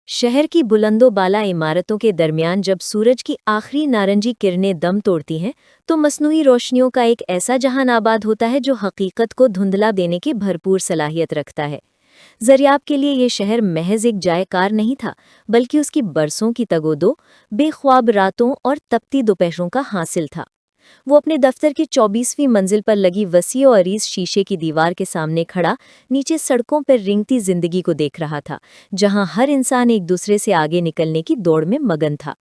शहर की बुलंदो बाला इमारतों के दरमियान जब सूरज की आखिरी नारंगी किरणें दम तोड़ती हैं तो मसनूई रोशनियों का एक ऐसा जहान आबाद होता है जो हकीकत को धुंधला देने की भरपूर सलाहियत रखता है। ज़रियाब के लिए ये शहर महज एक जायकार नहीं था, बल्कि उसकी बरसों की तगोदो, बेख्वाब रातों और तपती दोपहरों का हासिल था। वो अपने दफ्तर की 24वीं मंजिल पर लगी वसी और अरीज शीशे की दीवार के सामने खड़ा नीचे सड़कों पर रिंगती जिंदगी को देख रहा था, जहां हर इंसान एक दूसरे से आगे निकलने की दौड़ में मगन था।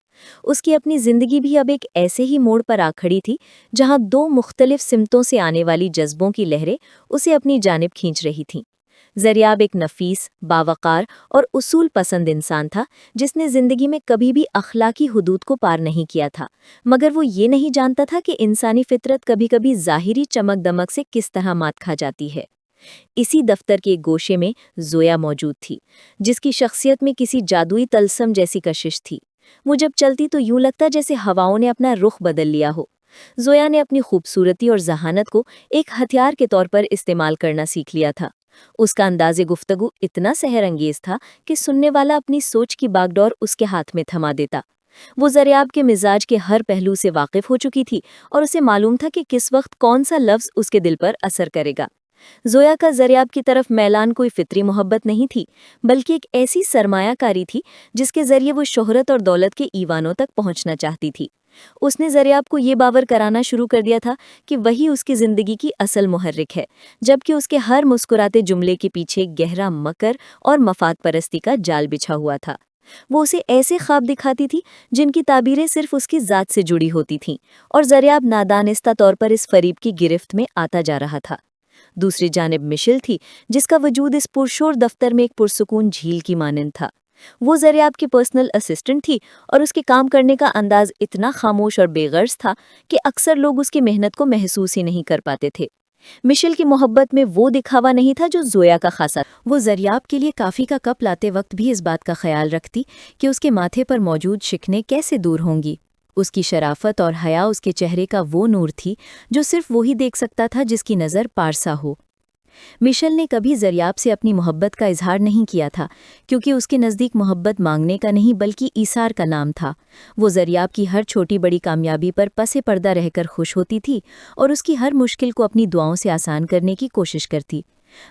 उसकी अपनी जिंदगी भी अब एक ऐसे ही मोड़ पर आ खड़ी थी, जहां दो मुख्तलिफ सिमतों से आने वाली जज्बों की लहरें उसे अपनी जानिब खींच रही थीं। ज़रियाब एक नफीस, बावकार और उसूल पसंद इंसान था, जिसने ज़िंदगी में कभी भी अखलाकी हुदूद को पार नहीं किया था, मगर वो ये नहीं जानता था कि इंसानी फितरत कभी-कभी ज़ाहिरी चमक-दमक से किस तरह मात खा जाती है। इसी दफ्तर के एक गोशे में ज़ोया मौजूद थी, जिसकी शख्सियत में किसी जादुई तलस्म जैसी कशिश थी। वो जब चलती तो यूं लगता जैसे हवाओं ने अपना रुख बदल लिया हो। ज़ोया ने अपनी खूबसूरती और जहानत को एक हथियार के तौर पर इस्तेमाल करना सीख लिया था। उसका अंदाज़े गुफ्तगू इतना सहर अंगेज था कि सुनने वाला अपनी सोच की बागडोर उसके हाथ में थमा देता। वो ज़रियाब के मिजाज के हर पहलू से वाकिफ हो चुकी थी और उसे मालूम था कि किस वक्त कौन सा लफ्ज़ उसके दिल पर असर करेगा। ज़ोया का ज़रियाब की तरफ मैलान कोई फितरी मोहब्बत नहीं थी, बल्कि एक ऐसी सरमायाकारी थी जिसके ज़रिए वो शोहरत और दौलत के ईवानों तक पहुंचना चाहती थी। उसने ज़रियाब को ये बावर कराना शुरू कर दिया था कि वही उसकी ज़िंदगी की असल मुहर्रिक है, जबकि उसके हर मुस्कुराते जुमले के पीछे गहरा मकर और मफाद परस्ती का जाल बिछा हुआ था। वो उसे ऐसे ख्वाब दिखाती थी जिनकी ताबीरें सिर्फ उसकी ज़ात से जुड़ी होती थीं, और ज़रियाब नादानिस्ता तौर पर इस फरीब की गिरफ्त में आता जा रहा था। दूसरी जानिब मिशेल थी, जिसका वजूद इस पुरशोर दफ्तर में एक पुरसुकून झील की मानंद था। वो ज़रियाब की पर्सनल असिस्टेंट थी और उसके काम करने का अंदाज इतना खामोश और बेगर्ज था कि अक्सर लोग उसकी मेहनत को महसूस ही नहीं कर पाते थे। मिशेल की मोहब्बत में वो दिखावा नहीं था जो ज़ोया का खासा। वो ज़रियाब के लिए काफ़ी का कप लाते वक्त भी इस बात का ख्याल रखती कि उसके माथे पर मौजूद शिकने कैसे दूर होंगी। उसकी शराफत और हया उसके चेहरे का वो नूर थी जो सिर्फ वही देख सकता था जिसकी नज़र पारसा हो। मिशेल ने कभी ज़रियाब से अपनी मोहब्बत का इजहार नहीं किया था, क्योंकि उसके नज़दीक मोहब्बत मांगने का नहीं बल्कि ईसार का नाम था। वो ज़रियाब की हर छोटी बड़ी कामयाबी पर पसे पर्दा रहकर खुश होती थी और उसकी हर मुश्किल को अपनी दुआओं से आसान करने की कोशिश करती।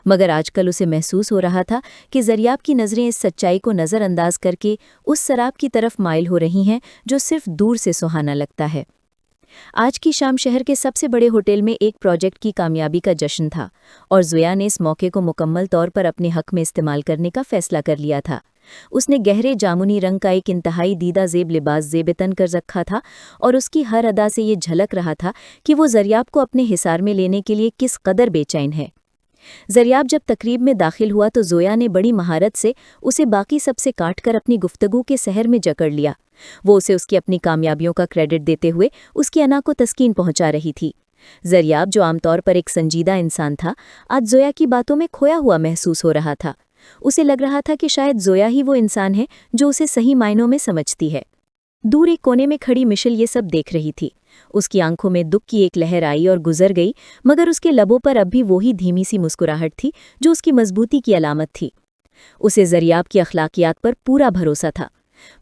मगर आजकल उसे महसूस हो रहा था कि ज़रियाब की नज़रें इस सच्चाई को नज़रअंदाज करके उस सराब की तरफ माइल हो रही हैं जो सिर्फ दूर से सुहाना लगता है। आज की शाम शहर के सबसे बड़े होटल में एक प्रोजेक्ट की कामयाबी का जश्न था, और ज़ोया ने इस मौके को मुकम्मल तौर पर अपने हक में इस्तेमाल करने का फैसला कर लिया था। उसने गहरे जामुनी रंग का एक इंतहाई दीदा ज़ेब लिबास ज़ेबतन कर रखा था, और उसकी हर अदा से ये झलक रहा था कि वो ज़रियाब को अपने हिसार में लेने के लिए किस कदर बेचैन है। ज़रियाब जब तकरीब में दाखिल हुआ तो ज़ोया ने बड़ी महारत से उसे बाकी सबसे काटकर अपनी गुफ्तगू के सहर में जकड़ लिया। वो उसे उसकी अपनी कामयाबियों का क्रेडिट देते हुए उसकी अना को तस्कीन पहुंचा रही थी। ज़रियाब, जो आमतौर पर एक संजीदा इंसान था, आज ज़ोया की बातों में खोया हुआ महसूस हो रहा था। उसे लग रहा था कि शायद ज़ोया ही वो इंसान है जो उसे सही मायनों में समझती है। दूर एक कोने में खड़ी मिशेल ये सब देख रही थी। उसकी आंखों में दुख की एक लहर आई और गुजर गई, मगर उसके लबों पर अब भी वही धीमी सी मुस्कुराहट थी जो उसकी मजबूती की अलामत थी। उसे ज़रियाब की अखलाकियात पर पूरा भरोसा था,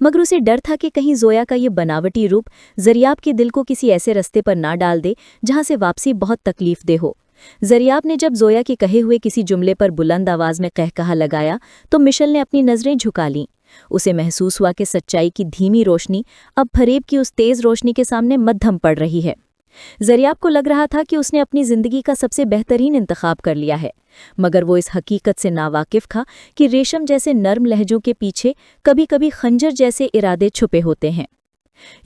मगर उसे डर था कि कहीं ज़ोया का ये बनावटी रूप ज़रियाब के दिल को किसी ऐसे रस्ते पर ना डाल दे जहां से वापसी बहुत तकलीफ दे हो। ज़रियाब ने जब ज़ोया के कहे हुए किसी जुमले पर बुलंद आवाज़ में कहकहा लगाया तो मिशेल ने अपनी नज़रें झुका लीं। उसे महसूस हुआ कि सच्चाई की धीमी रोशनी अब फरेब की उस तेज़ रोशनी के सामने मद्धम पड़ रही है। ज़रियाब को लग रहा था कि उसने अपनी ज़िंदगी का सबसे बेहतरीन इंतखाब कर लिया है, मगर वो इस हकीकत से नावाकिफ था कि रेशम जैसे नर्म लहजों के पीछे कभी कभी खंजर जैसे इरादे छुपे होते हैं।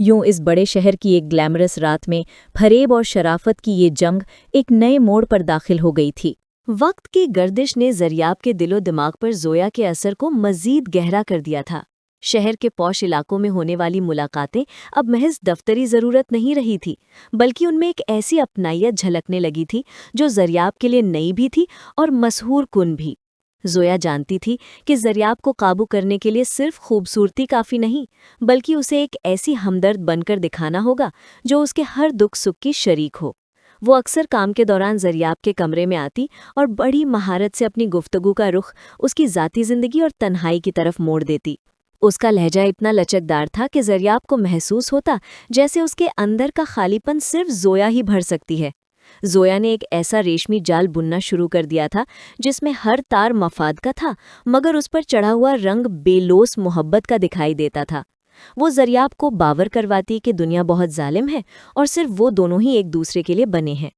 यूं इस बड़े शहर की एक ग्लैमरस रात में फरेब और शराफत की ये जंग एक नए मोड़ पर दाखिल हो गई थी। वक्त की गर्दिश ने ज़रियाब के दिलो दिमाग पर ज़ोया के असर को मज़ीद गहरा कर दिया था। शहर के पौश इलाकों में होने वाली मुलाकातें अब महज दफ्तरी ज़रूरत नहीं रही थी, बल्कि उनमें एक ऐसी अपनाइयत झलकने लगी थी जो ज़रियाब के लिए नई भी थी और मशहूर कुन भी। ज़ोया जानती थी कि ज़रियाब को काबू करने के लिए सिर्फ खूबसूरती काफ़ी नहीं, बल्कि उसे एक ऐसी हमदर्द बनकर दिखाना होगा जो उसके हर दुख सुख की शरीक हो। वो अक्सर काम के दौरान ज़रियाब के कमरे में आती और बड़ी महारत से अपनी गुफ्तगू का रुख उसकी ज़ाती ज़िंदगी और तन्हाई की तरफ मोड़ देती। اس کا لہجہ اتنا لچکدار تھا کہ زریاب کو محسوس ہوتا جیسے اس کے اندر کا خالی پن صرف زویا ہی بھر سکتی ہے۔ زویا نے ایک ایسا ریشمی جال بننا شروع کر دیا تھا جس میں ہر تار مفاد کا تھا، مگر اس پر چڑھا ہوا رنگ بے لوث محبت کا دکھائی دیتا تھا۔ وہ زریاب کو باور کرواتی کہ دنیا بہت ظالم ہے اور صرف وہ دونوں ہی ایک دوسرے کے لیے بنے ہیں۔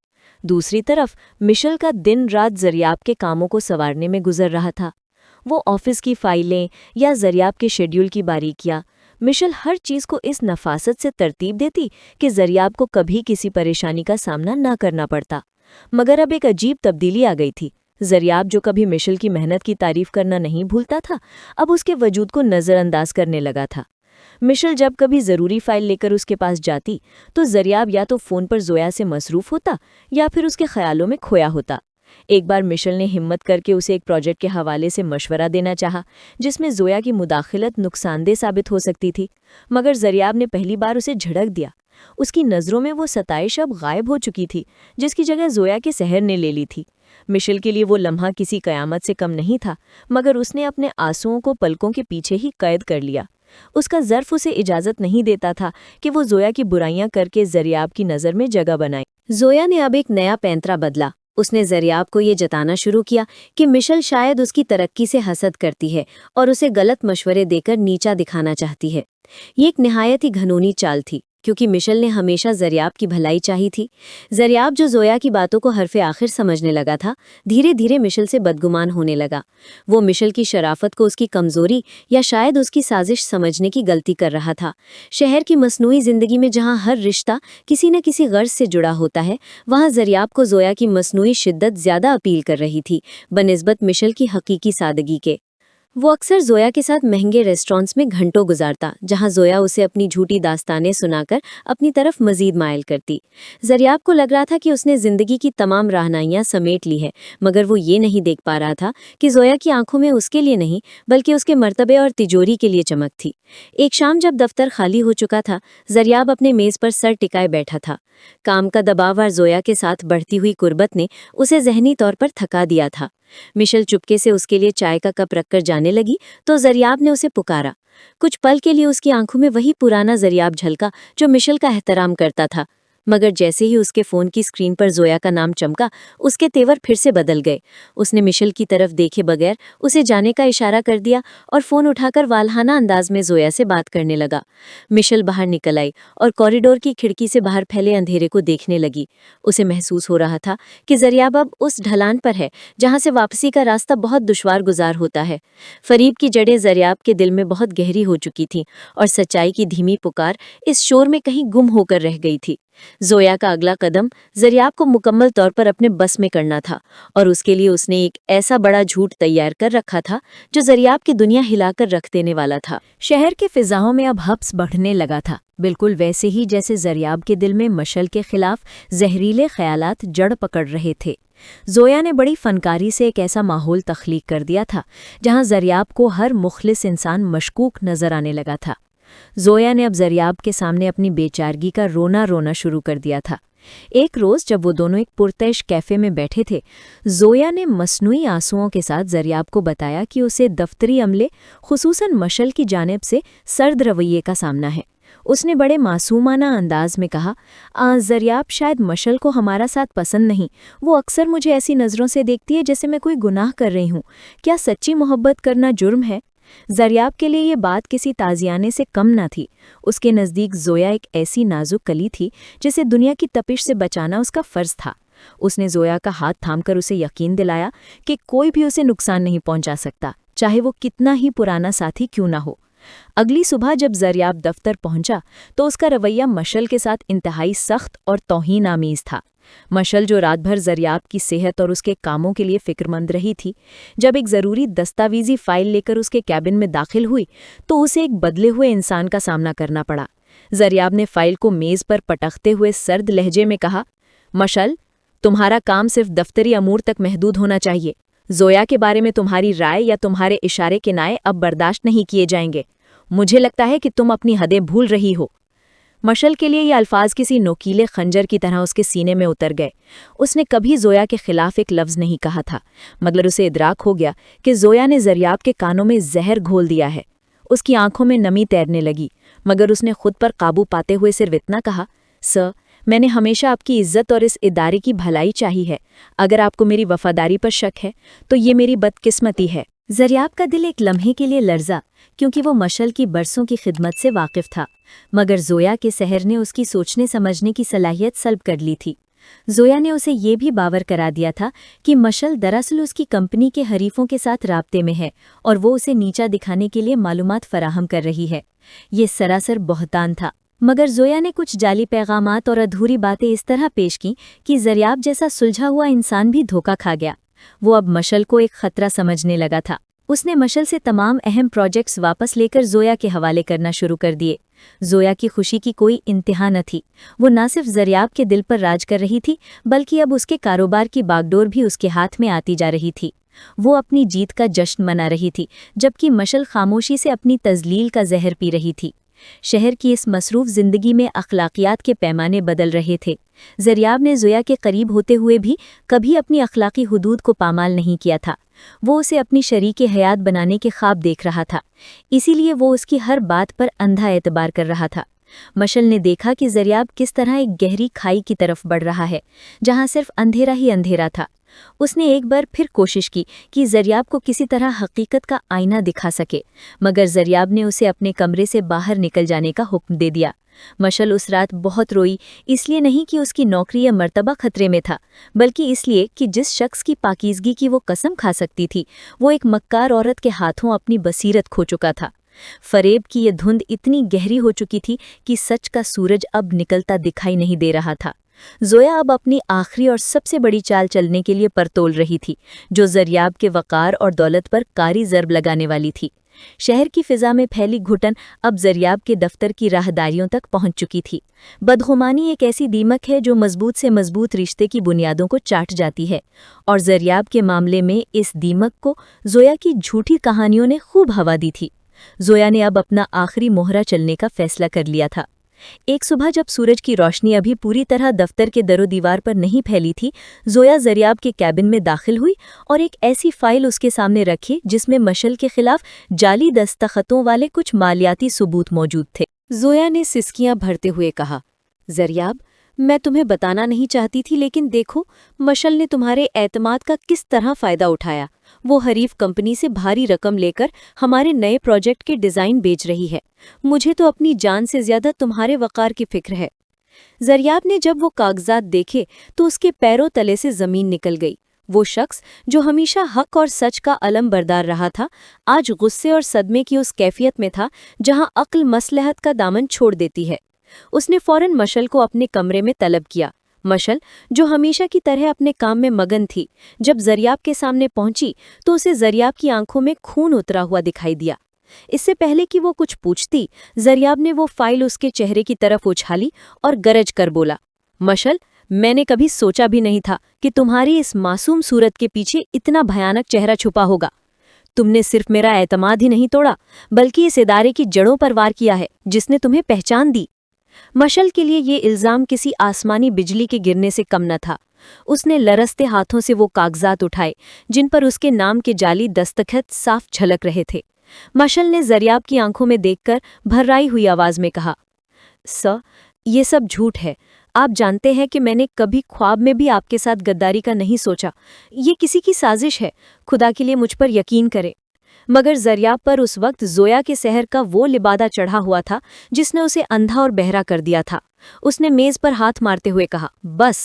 دوسری طرف مشل کا دن رات زریاب کے کاموں کو سنوارنے میں گزر رہا تھا۔ وہ آفس کی فائلیں یا زریاب کے شیڈول کی باریکیاں، مشل ہر چیز کو اس نفاست سے ترتیب دیتی کہ زریاب کو کبھی کسی پریشانی کا سامنا نہ کرنا پڑتا۔ مگر اب ایک عجیب تبدیلی آ گئی تھی۔ زریاب جو کبھی مشل کی محنت کی تعریف کرنا نہیں بھولتا تھا، اب اس کے وجود کو نظر انداز کرنے لگا تھا۔ مشل جب کبھی ضروری فائل لے کر اس کے پاس جاتی تو زریاب یا تو فون پر زویا سے مصروف ہوتا یا پھر اس کے خیالوں میں کھویا ہوتا۔ ایک بار مشل نے ہمت کر کے اسے ایک پروجیکٹ کے حوالے سے مشورہ دینا چاہا جس میں زویا کی مداخلت نقصان دہ ثابت ہو سکتی تھی، مگر زریاب نے پہلی بار اسے جھڑک دیا۔ اس کی نظروں میں وہ ستائش اب غائب ہو چکی تھی جس کی جگہ زویا کے سحر نے لے لی تھی۔ مشل کے لیے وہ لمحہ کسی قیامت سے کم نہیں تھا، مگر اس نے اپنے آنسوؤں کو پلکوں کے پیچھے ہی قید کر لیا۔ اس کا ظرف اسے اجازت نہیں دیتا تھا کہ وہ زویا کی برائیاں کر کے زریاب کی نظر میں جگہ بنائے۔ زویا نے اب ایک نیا پینترا بدلا۔ اس نے زریاب کو یہ جتانا شروع کیا کہ مشل شاید اس کی ترقی سے حسد کرتی ہے اور اسے غلط مشورے دے کر نیچا دکھانا چاہتی ہے۔ یہ ایک نہایت ہی گھنونی چال تھی کیونکہ مشل نے ہمیشہ زریاب کی بھلائی چاہی تھی۔ زریاب جو زویا کی باتوں کو حرف آخر سمجھنے لگا تھا، دھیرے دھیرے مشل سے بدگمان ہونے لگا۔ وہ مشل کی شرافت کو اس کی کمزوری یا شاید اس کی سازش سمجھنے کی غلطی کر رہا تھا۔ شہر کی مصنوعی زندگی میں جہاں ہر رشتہ کسی نہ کسی غرض سے جڑا ہوتا ہے، وہاں زریاب کو زویا کی مصنوعی شدت زیادہ اپیل کر رہی تھی بنسبت مشل کی حقیقی سادگی کے۔ وہ اکثر زویا کے ساتھ مہنگے ریسٹورانٹس میں گھنٹوں گزارتا، جہاں زویا اسے اپنی جھوٹی داستانیں سنا کر اپنی طرف مزید مائل کرتی۔ زریاب کو لگ رہا تھا کہ اس نے زندگی کی تمام راہنمائیاں سمیٹ لی ہے، مگر وہ یہ نہیں دیکھ پا رہا تھا کہ زویا کی آنکھوں میں اس کے لیے نہیں بلکہ اس کے مرتبے اور تجوری کے لیے چمک تھی۔ ایک شام جب دفتر خالی ہو چکا تھا، زریاب اپنے میز پر سر ٹکائے بیٹھا تھا۔ کام کا دباؤ اور زویا کے ساتھ بڑھتی ہوئی قربت نے اسے ذہنی طور پر تھکا دیا تھا۔ مشل چپکے سے اس کے لیے چائے کا کپ رکھ کر جانے لگی تو زریاب نے اسے پکارا۔ کچھ پل کے لیے اس کی آنکھوں میں وہی پرانا زریاب جھلکا جو مشل کا احترام کرتا تھا، مگر جیسے ہی اس کے فون کی اسکرین پر زویا کا نام چمکا، اس کے تیور پھر سے بدل گئے۔ اس نے مشل کی طرف دیکھے بغیر اسے جانے کا اشارہ کر دیا اور فون اٹھا کر والہانہ انداز میں زویا سے بات کرنے لگا۔ مشل باہر نکل آئی اور کوریڈور کی کھڑکی سے باہر پھیلے اندھیرے کو دیکھنے لگی۔ اسے محسوس ہو رہا تھا کہ زریاب اب اس ڈھلان پر ہے جہاں سے واپسی کا راستہ بہت دشوار گزار ہوتا ہے۔ فریب کی جڑیں زریاب کے دل میں بہت گہری ہو چکی تھیں اور سچائی کی دھیمی پکار اس شور میں کہیں گم ہو کر رہ گئی تھی۔ زویا کا اگلا قدم زریاب کو مکمل طور پر اپنے بس میں کرنا تھا، اور اس کے لیے اس نے ایک ایسا بڑا جھوٹ تیار کر رکھا تھا جو زریاب کی دنیا ہلا کر رکھ دینے والا تھا۔ شہر کے فضاؤں میں اب حبس بڑھنے لگا تھا، بالکل ویسے ہی جیسے زریاب کے دل میں مشل کے خلاف زہریلے خیالات جڑ پکڑ رہے تھے۔ زویا نے بڑی فنکاری سے ایک ایسا ماحول تخلیق کر دیا تھا جہاں زریاب کو ہر مخلص انسان مشکوک نظر آنے لگا تھا۔ زویا نے اب زریاب کے سامنے اپنی بے چارگی کا رونا شروع کر دیا تھا۔ ایک روز جب وہ دونوں ایک پرتعش کیفے میں بیٹھے تھے، زویا نے مصنوعی آنسوؤں کے ساتھ زریاب کو بتایا کہ اسے دفتری عملے، خصوصاً مشل کی جانب سے سرد رویے کا سامنا ہے۔ اس نے بڑے معصومانہ انداز میں کہا، زریاب، شاید مشل کو ہمارا ساتھ پسند نہیں۔ وہ اکثر مجھے ایسی نظروں سے دیکھتی ہے جیسے میں کوئی گناہ کر رہی ہوں۔ کیا سچی محبت کرنا جرم ہے؟ زریاب کے لیے یہ بات کسی تازیانے سے کم نہ تھی۔ اس کے نزدیک زویا ایک ایسی نازک کلی تھی جسے دنیا کی تپش سے بچانا اس کا فرض تھا۔ اس نے زویا کا ہاتھ تھام کر اسے یقین دلایا کہ کوئی بھی اسے نقصان نہیں پہنچا سکتا، چاہے وہ کتنا ہی پرانا ساتھی کیوں نہ ہو۔ اگلی صبح جب زریاب دفتر پہنچا تو اس کا رویہ مشل کے ساتھ انتہائی سخت اور توہین آمیز تھا۔ مشل جو رات بھر زریاب کی صحت اور اس کے کاموں کے لیے فکر مند رہی تھی، جب ایک ضروری دستاویزی فائل لے کر اس کے کیبن میں داخل ہوئی تو اسے ایک بدلے ہوئے انسان کا سامنا کرنا پڑا۔ زریاب نے فائل کو میز پر پٹختے ہوئے سرد لہجے میں کہا، مشل، تمہارا کام صرف دفتری امور تک محدود ہونا چاہیے۔ زویا کے بارے میں تمہاری رائے یا تمہارے اشارے کنائے اب برداشت نہیں کیے جائیں گے۔ مجھے لگتا ہے کہ تم اپنی حدیں بھول رہی ہو۔ مشل کے لیے یہ الفاظ کسی نوکیلے خنجر کی طرح اس کے سینے میں اتر گئے۔ اس نے کبھی زویا کے خلاف ایک لفظ نہیں کہا تھا، مگر اسے ادراک ہو گیا کہ زویا نے زریاب کے کانوں میں زہر گھول دیا ہے۔ اس کی آنکھوں میں نمی تیرنے لگی، مگر اس نے خود پر قابو پاتے ہوئے صرف اتنا کہا، سر، میں نے ہمیشہ آپ کی عزت اور اس ادارے کی بھلائی چاہی ہے۔ اگر آپ کو میری وفاداری پر شک ہے تو یہ میری بدقسمتی ہے۔ زریاب کا دل ایک لمحے کے لیے لرزا، کیونکہ وہ مشل کی برسوں کی خدمت سے واقف تھا، مگر زویا کے سحر نے اس کی سوچنے سمجھنے کی صلاحیت سلب کر لی تھی۔ زویا نے اسے یہ بھی باور کرا دیا تھا کہ مشل دراصل اس کی کمپنی کے حریفوں کے ساتھ رابطے میں ہے اور وہ اسے نیچا دکھانے کے لیے معلومات فراہم کر رہی ہے۔ یہ سراسر بہتان تھا، مگر زویا نے کچھ جعلی پیغامات اور ادھوری باتیں اس طرح پیش کیں کہ زریاب جیسا سلجھا ہوا انسان بھی دھوکہ کھا گیا۔ وہ اب مشل کو ایک خطرہ سمجھنے لگا تھا۔ اس نے مشل سے تمام اہم پروجیکٹس واپس لے کر زویا کے حوالے کرنا شروع کر دیے۔ زویا کی خوشی کی کوئی انتہا نہ تھی۔ وہ نہ صرف زریاب کے دل پر راج کر رہی تھی، بلکہ اب اس کے کاروبار کی باگڈور بھی اس کے ہاتھ میں آتی جا رہی تھی۔ وہ اپنی جیت کا جشن منا رہی تھی، جبکہ مشل خاموشی سے اپنی تذلیل کا زہر پی رہی تھی۔ شہر کی اس مصروف زندگی میں اخلاقیات کے پیمانے بدل رہے تھے۔ زریاب نے زویا کے قریب ہوتے ہوئے بھی کبھی اپنی اخلاقی حدود کو پامال نہیں کیا تھا۔ وہ اسے اپنی شریک حیات بنانے کے خواب دیکھ رہا تھا، اسی لیے وہ اس کی ہر بات پر اندھا اعتبار کر رہا تھا۔ مشل نے دیکھا کہ زریاب کس طرح ایک گہری کھائی کی طرف بڑھ رہا ہے، جہاں صرف اندھیرا ہی اندھیرا تھا۔ اس نے ایک بار پھر کوشش کی کہ زریاب کو کسی طرح حقیقت کا آئینہ دکھا سکے، مگر زریاب نے اسے اپنے کمرے سے باہر نکل جانے کا حکم دے دیا۔ مشل اس رات بہت روئی، اس لیے نہیں کہ اس کی نوکری یا مرتبہ خطرے میں تھا، بلکہ اس لیے کہ جس شخص کی پاکیزگی کی وہ قسم کھا سکتی تھی، وہ ایک مکار عورت کے ہاتھوں اپنی بصیرت کھو چکا تھا۔ فریب کی یہ دھند اتنی گہری ہو چکی تھی کہ سچ کا سورج اب نکلتا دکھائی نہیں دے رہا تھا۔ زویا اب اپنی آخری اور سب سے بڑی چال چلنے کے لیے پرتول رہی تھی، جو زریاب کے وقار اور دولت پر کاری ضرب لگانے والی تھی۔ شہر کی فضا میں پھیلی گھٹن اب زریاب کے دفتر کی راہداریوں تک پہنچ چکی تھی۔ بدگمانی ایک ایسی دیمک ہے جو مضبوط سے مضبوط رشتے کی بنیادوں کو چاٹ جاتی ہے، اور زریاب کے معاملے میں اس دیمک کو زویا کی جھوٹی کہانیوں نے خوب ہوا دی تھی۔ زویا نے اب اپنا آخری مہرہ چلنے کا فیصلہ کر لیا تھا۔ ایک صبح جب سورج کی روشنی ابھی پوری طرح دفتر کے در و دیوار پر نہیں پھیلی تھی، زویا زریاب کے کیبن میں داخل ہوئی اور ایک ایسی فائل اس کے سامنے رکھی جس میں مشل کے خلاف جعلی دستخطوں والے کچھ مالیاتی ثبوت موجود تھے۔ زویا نے سسکیاں بھرتے ہوئے کہا، زریاب، میں تمہیں بتانا نہیں چاہتی تھی، لیکن دیکھو مشل نے تمہارے اعتماد کا کس طرح فائدہ اٹھایا۔ وہ حریف کمپنی سے بھاری رقم لے کر ہمارے نئے پروجیکٹ کے ڈیزائن بیچ رہی ہے۔ مجھے تو اپنی جان سے زیادہ تمہارے وقار کی فکر ہے۔ زریاب نے جب وہ کاغذات دیکھے تو اس کے پیروں تلے سے زمین نکل گئی۔ وہ شخص جو ہمیشہ حق اور سچ کا علم بردار رہا تھا، آج غصے اور صدمے کی اس کیفیت میں تھا جہاں عقل مصلحت کا دامن چھوڑ دیتی ہے۔ اس نے فوراً مشل کو اپنے کمرے میں طلب کیا۔ مشل، جو ہمیشہ کی طرح اپنے کام میں مگن تھی، جب زریاب کے سامنے پہنچی تو اسے زریاب کی آنکھوں میں خون اترا ہوا دکھائی دیا۔ اس سے پہلے کہ وہ کچھ پوچھتی، زریاب نے وہ فائل اس کے چہرے کی طرف اچھالی اور گرج کر بولا، مشل، میں نے کبھی سوچا بھی نہیں تھا کہ تمہاری اس معصوم صورت کے پیچھے اتنا بھیانک چہرہ چھپا ہوگا۔ تم نے صرف میرا اعتماد ہی نہیں توڑا، بلکہ اس ادارے کی جڑوں پر وار کیا ہے جس نے تمہیں پہچان دی۔ مشل کے لیے یہ الزام کسی آسمانی بجلی کے گرنے سے کم نہ تھا۔ اس نے لرزتے ہاتھوں سے وہ کاغذات اٹھائے جن پر اس کے نام کے جعلی دستخط صاف جھلک رہے تھے۔ مشل نے زریاب کی آنکھوں میں دیکھ کر بھرائی ہوئی آواز میں کہا، سر، یہ سب جھوٹ ہے۔ آپ جانتے ہیں کہ میں نے کبھی خواب میں بھی آپ کے ساتھ غداری کا نہیں سوچا۔ یہ کسی کی سازش ہے، خدا کے لیے مجھ پر یقین کریں۔ مگر زریاب پر اس وقت زویا کے سحر کا وہ لبادہ چڑھا ہوا تھا جس نے اسے اندھا اور بہرا کر دیا تھا۔ اس نے میز پر ہاتھ مارتے ہوئے کہا، بس،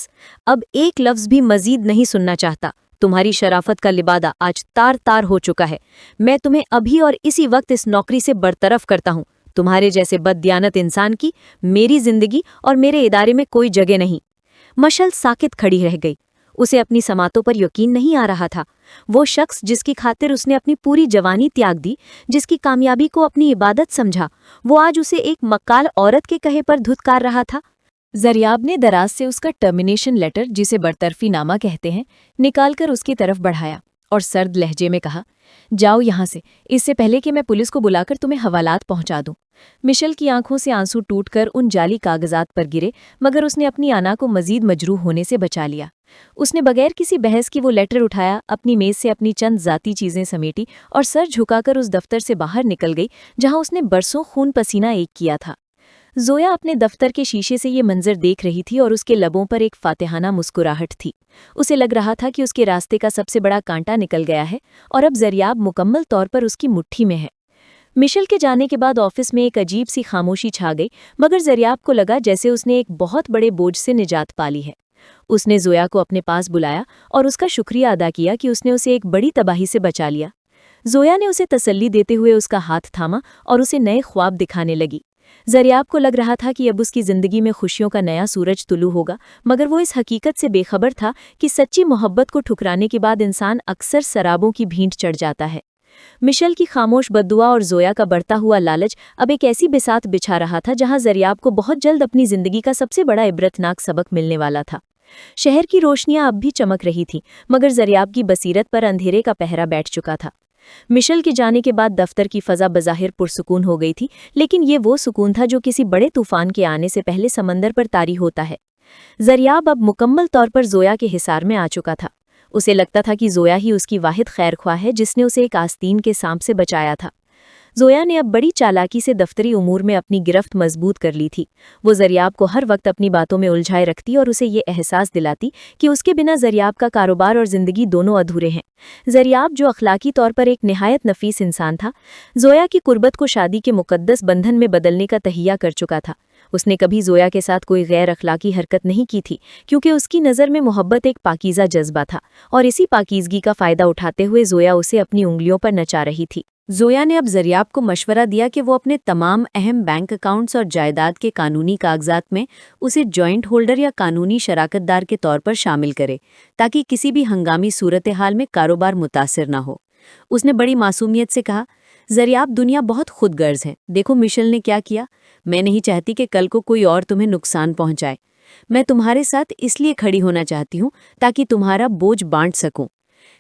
اب ایک لفظ بھی مزید نہیں سننا چاہتا۔ تمہاری شرافت کا لبادہ آج تار تار ہو چکا ہے۔ میں تمہیں ابھی اور اسی وقت اس نوکری سے برطرف کرتا ہوں۔ تمہارے جیسے بددیانت انسان کی میری زندگی اور میرے ادارے میں کوئی جگہ نہیں۔ مشل ساکت کھڑی رہ گئی۔ اسے اپنی سماعتوں پر یقین نہیں آ رہا تھا۔ وہ شخص جس کی خاطر اس نے اپنی پوری جوانی تیاگ دی، جس کی کامیابی کو اپنی عبادت سمجھا، وہ آج اسے ایک مکال عورت کے کہے پر دھتکار رہا تھا۔ زریاب نے دراز سے اس کا ٹرمینیشن لیٹر، جسے برطرفی نامہ کہتے ہیں، نکال کر اس کی طرف بڑھایا और सर्द लहजे में कहा, जाओ यहाँ से, इससे पहले कि मैं पुलिस को बुलाकर तुम्हें हवालात पहुंचा दूं। मिशेल की आंखों से आंसू टूटकर उन जाली कागजात पर गिरे, मगर उसने अपनी आना को मजीद मजरूह होने से बचा लिया। उसने बगैर किसी बहस की वो लेटर उठाया, अपनी मेज से अपनी चंद ज़ाती चीज़ें समेटी और सर झुकाकर उस दफ्तर से बाहर निकल गई जहां उसने बरसों खून पसीना एक किया था। ज़ोया अपने दफ्तर के शीशे से ये मंजर देख रही थी और उसके लबों पर एक फातिहाना मुस्कुराहट थी। उसे लग रहा था कि उसके रास्ते का सबसे बड़ा कांटा निकल गया है और अब ज़रियाब मुकम्मल तौर पर उसकी मुट्ठी में है। मिशेल के जाने के बाद ऑफिस में एक अजीब सी खामोशी छा गई, मगर ज़रियाब को लगा जैसे उसने एक बहुत बड़े बोझ से निजात पा ली है। उसने ज़ोया को अपने पास बुलाया और उसका शुक्रिया अदा किया कि उसने उसे एक बड़ी तबाही से बचा लिया। ज़ोया ने उसे तसल्ली देते हुए उसका हाथ थामा और उसे नए ख्वाब दिखाने लगी। ज़रियाब को लग रहा था कि अब उसकी ज़िंदगी में खुशियों का नया सूरज तुलू होगा, मगर वो इस हकीकत से बेखबर था कि सच्ची मोहब्बत को ठुकराने के बाद इंसान अक्सर शराबों की भींट चढ़ जाता है। मिशेल की खामोश बद्दुआ और ज़ोया का बढ़ता हुआ लालच अब एक ऐसी बिसात बिछा रहा था जहां ज़रियाब को बहुत जल्द अपनी ज़िंदगी का सबसे बड़ा इबरतनाक सबक मिलने वाला था। शहर की रोशनियां अब भी चमक रही थीं, मगर ज़रियाब की बसीरत पर अंधेरे का पहरा बैठ चुका था। मिशेल के जाने के बाद दफ्तर की फ़ज़ा बज़ाहिर पुरसुकून हो गई थी, लेकिन ये वो सुकून था जो किसी बड़े तूफान के आने से पहले समंदर पर तारी होता है। ज़रियाब अब मुकम्मल तौर पर ज़ोया के हिसार में आ चुका था। उसे लगता था कि ज़ोया ही उसकी वाहिद खैरख्वाह है जिसने उसे एक आस्तीन के सांप से बचाया था। ज़ोया ने अब बड़ी चालाकी से दफ्तरी उमूर में अपनी गिरफ्त मजबूत कर ली थी। वो ज़रियाब को हर वक्त अपनी बातों में उलझाए रखती और उसे ये एहसास दिलाती कि उसके बिना ज़रियाब का कारोबार और ज़िंदगी दोनों अधूरे हैं। ज़रियाब जो अखलाकी तौर पर एक निहायत नफीस इंसान था, ज़ोया की कुर्बत को शादी के मुकद्दस बंधन में बदलने का तहिया कर चुका था। उसने कभी ज़ोया के साथ कोई गैर अखलाकी हरकत नहीं की थी, क्योंकि उसकी नज़र में मोहब्बत एक पाकीज़ा जज्बा था और इसी पाकीज़गी का फ़ायदा उठाते हुए ज़ोया उसे अपनी उंगलियों पर नचा रही थी। ज़ोया ने अब ज़रियाब को मशवरा दिया कि वो अपने तमाम अहम बैंक अकाउंट्स और जायदाद के कानूनी कागजात में उसे जॉइंट होल्डर या कानूनी शराकतदार के तौर पर शामिल करे, ताकि किसी भी हंगामी सूरत हाल में कारोबार मुतासिर ना हो। उसने बड़ी मासूमियत से कहा, ज़रियाब, दुनिया बहुत खुदगर्ज है। देखो मिशेल ने क्या किया। मैं नहीं चाहती कि कल को कोई और तुम्हें नुकसान पहुंचाए। मैं तुम्हारे साथ इसलिए खड़ी होना चाहती हूँ ताकि तुम्हारा बोझ बांट सकूं।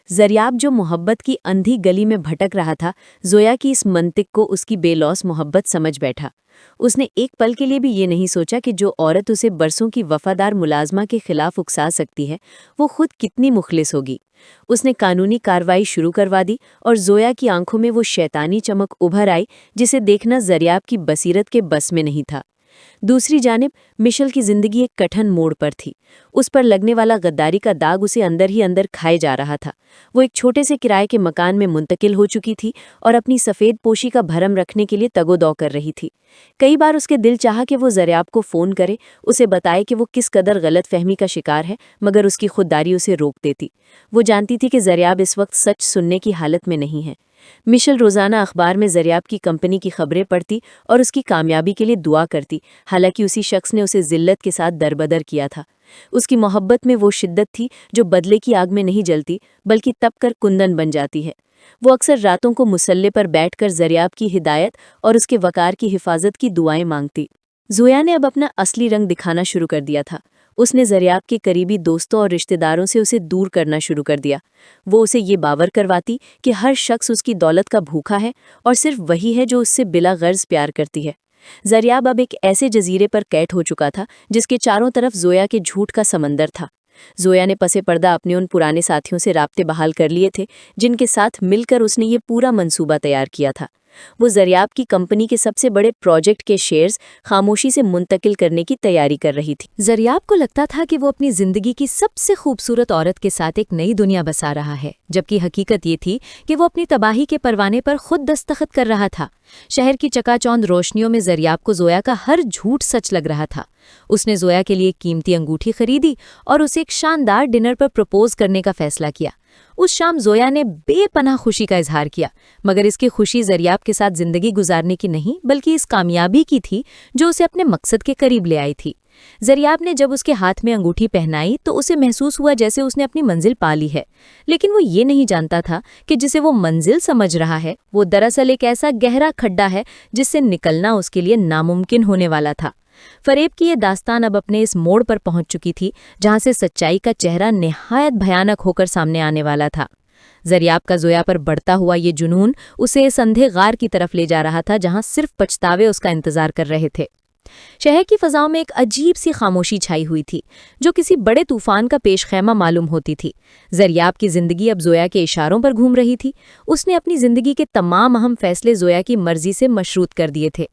ज़रियाब जो मोहब्बत की अंधी गली में भटक रहा था, ज़ोया की इस मंतिक को उसकी बेलौस मोहब्बत समझ बैठा। उसने एक पल के लिए भी ये नहीं सोचा कि जो औरत उसे बरसों की वफादार मुलाजमा के खिलाफ उकसा सकती है, वो खुद कितनी मुखलिस होगी। उसने कानूनी कार्रवाई शुरू करवा दी और ज़ोया की आंखों में वो शैतानी चमक उभर आई जिसे देखना ज़रियाब की बसीरत के बस में नहीं था। दूसरी जानिब मिशेल की जिंदगी एक कठिन मोड़ पर थी। उस पर लगने वाला गद्दारी का दाग उसे अंदर ही अंदर खाए जा रहा था। वो एक छोटे से किराए के मकान में मुंतकिल हो चुकी थी और अपनी सफ़ेद पोशी का भरम रखने के लिए तगोदौ कर रही थी। कई बार उसके दिल चाहा कि वो ज़रियाब को फ़ोन करे, उसे बताए कि वो किस कदर गलत फहमी का शिकार है, मगर उसकी खुददारी उसे रोक देती। वो जानती थी कि ज़रियाब इस वक्त सच सुनने की हालत में नहीं है। मिशेल रोज़ाना अखबार में ज़रियाब की कंपनी की खबरें पढ़ती और उसकी कामयाबी के लिए दुआ करती, हालांकि उसी शख्स ने उसे ज़िल्लत के साथ दरबदर किया था। उसकी मोहब्बत में वो शिद्दत थी जो बदले की आग में नहीं जलती, बल्कि तप कर कुंदन बन जाती है। वो अक्सर रातों को मुसल्ले पर बैठकर ज़रियाब की हिदायत और उसके वकार की हिफाजत की दुआएं मांगती। ज़ोया ने अब अपना असली रंग दिखाना शुरू कर दिया था। उसने ज़रियाब के करीबी दोस्तों और रिश्तेदारों से उसे दूर करना शुरू कर दिया। वो उसे ये बावर करवाती कि हर शख्स उसकी दौलत का भूखा है और सिर्फ वही है जो उससे बिला गर्ज प्यार करती है। ज़रियाब अब एक ऐसे जजीरे पर कैद हो चुका था जिसके चारों तरफ ज़ोया के झूठ का समंदर था। ज़ोया ने पसे पर्दा अपने उन पुराने साथियों से राब्ते बहाल कर लिए थे जिनके साथ मिलकर उसने ये पूरा मंसूबा तैयार किया था। वो ज़रियाब की कंपनी के सबसे बड़े प्रोजेक्ट के शेयर्स खामोशी से मुंतकिल करने की तैयारी कर रही थी। ज़रियाब को लगता था कि वो अपनी ज़िंदगी की सबसे खूबसूरत औरत के साथ एक नई दुनिया बसा रहा है, जबकि हकीकत ये थी कि वो अपनी तबाही के परवाने पर खुद दस्तखत कर रहा था। शहर की चकाचौंध रोशनियों में ज़रियाब को ज़ोया का हर झूठ सच लग रहा था। उसने ज़ोया के लिए एक कीमती अंगूठी खरीदी और उसे एक शानदार डिनर पर प्रपोज करने का फैसला किया। उस शाम ज़ोया ने बेपनाह खुशी का इजहार किया, मगर इसकी खुशी ज़रियाब के साथ ज़िंदगी गुजारने की नहीं, बल्कि इस कामयाबी की थी जो उसे अपने मकसद के करीब ले आई थी। ज़रियाब ने जब उसके हाथ में अंगूठी पहनाई तो उसे महसूस हुआ जैसे उसने अपनी मंजिल पा ली है, लेकिन वो ये नहीं जानता था कि जिसे वो मंजिल समझ रहा है वो दरअसल एक ऐसा गहरा खड्डा है जिससे निकलना उसके लिए नामुमकिन होने वाला था। फरेब की ये दास्तान अब अपने इस मोड़ पर पहुंच चुकी थी जहां से सच्चाई का चेहरा निहायत भयानक होकर सामने आने वाला था। زریاب کا زویا پر بڑھتا ہوا یہ جنون اسے اس اندھے غار کی طرف لے جا رہا تھا جہاں صرف پچھتاوے اس کا انتظار کر رہے تھے۔ شہر کی فضاؤں میں ایک عجیب سی خاموشی چھائی ہوئی تھی جو کسی بڑے طوفان کا پیش خیمہ معلوم ہوتی تھی۔ زریاب کی زندگی اب زویا کے اشاروں پر گھوم رہی تھی۔ اس نے اپنی زندگی کے تمام اہم فیصلے زویا کی مرضی سے مشروط کر دیے تھے۔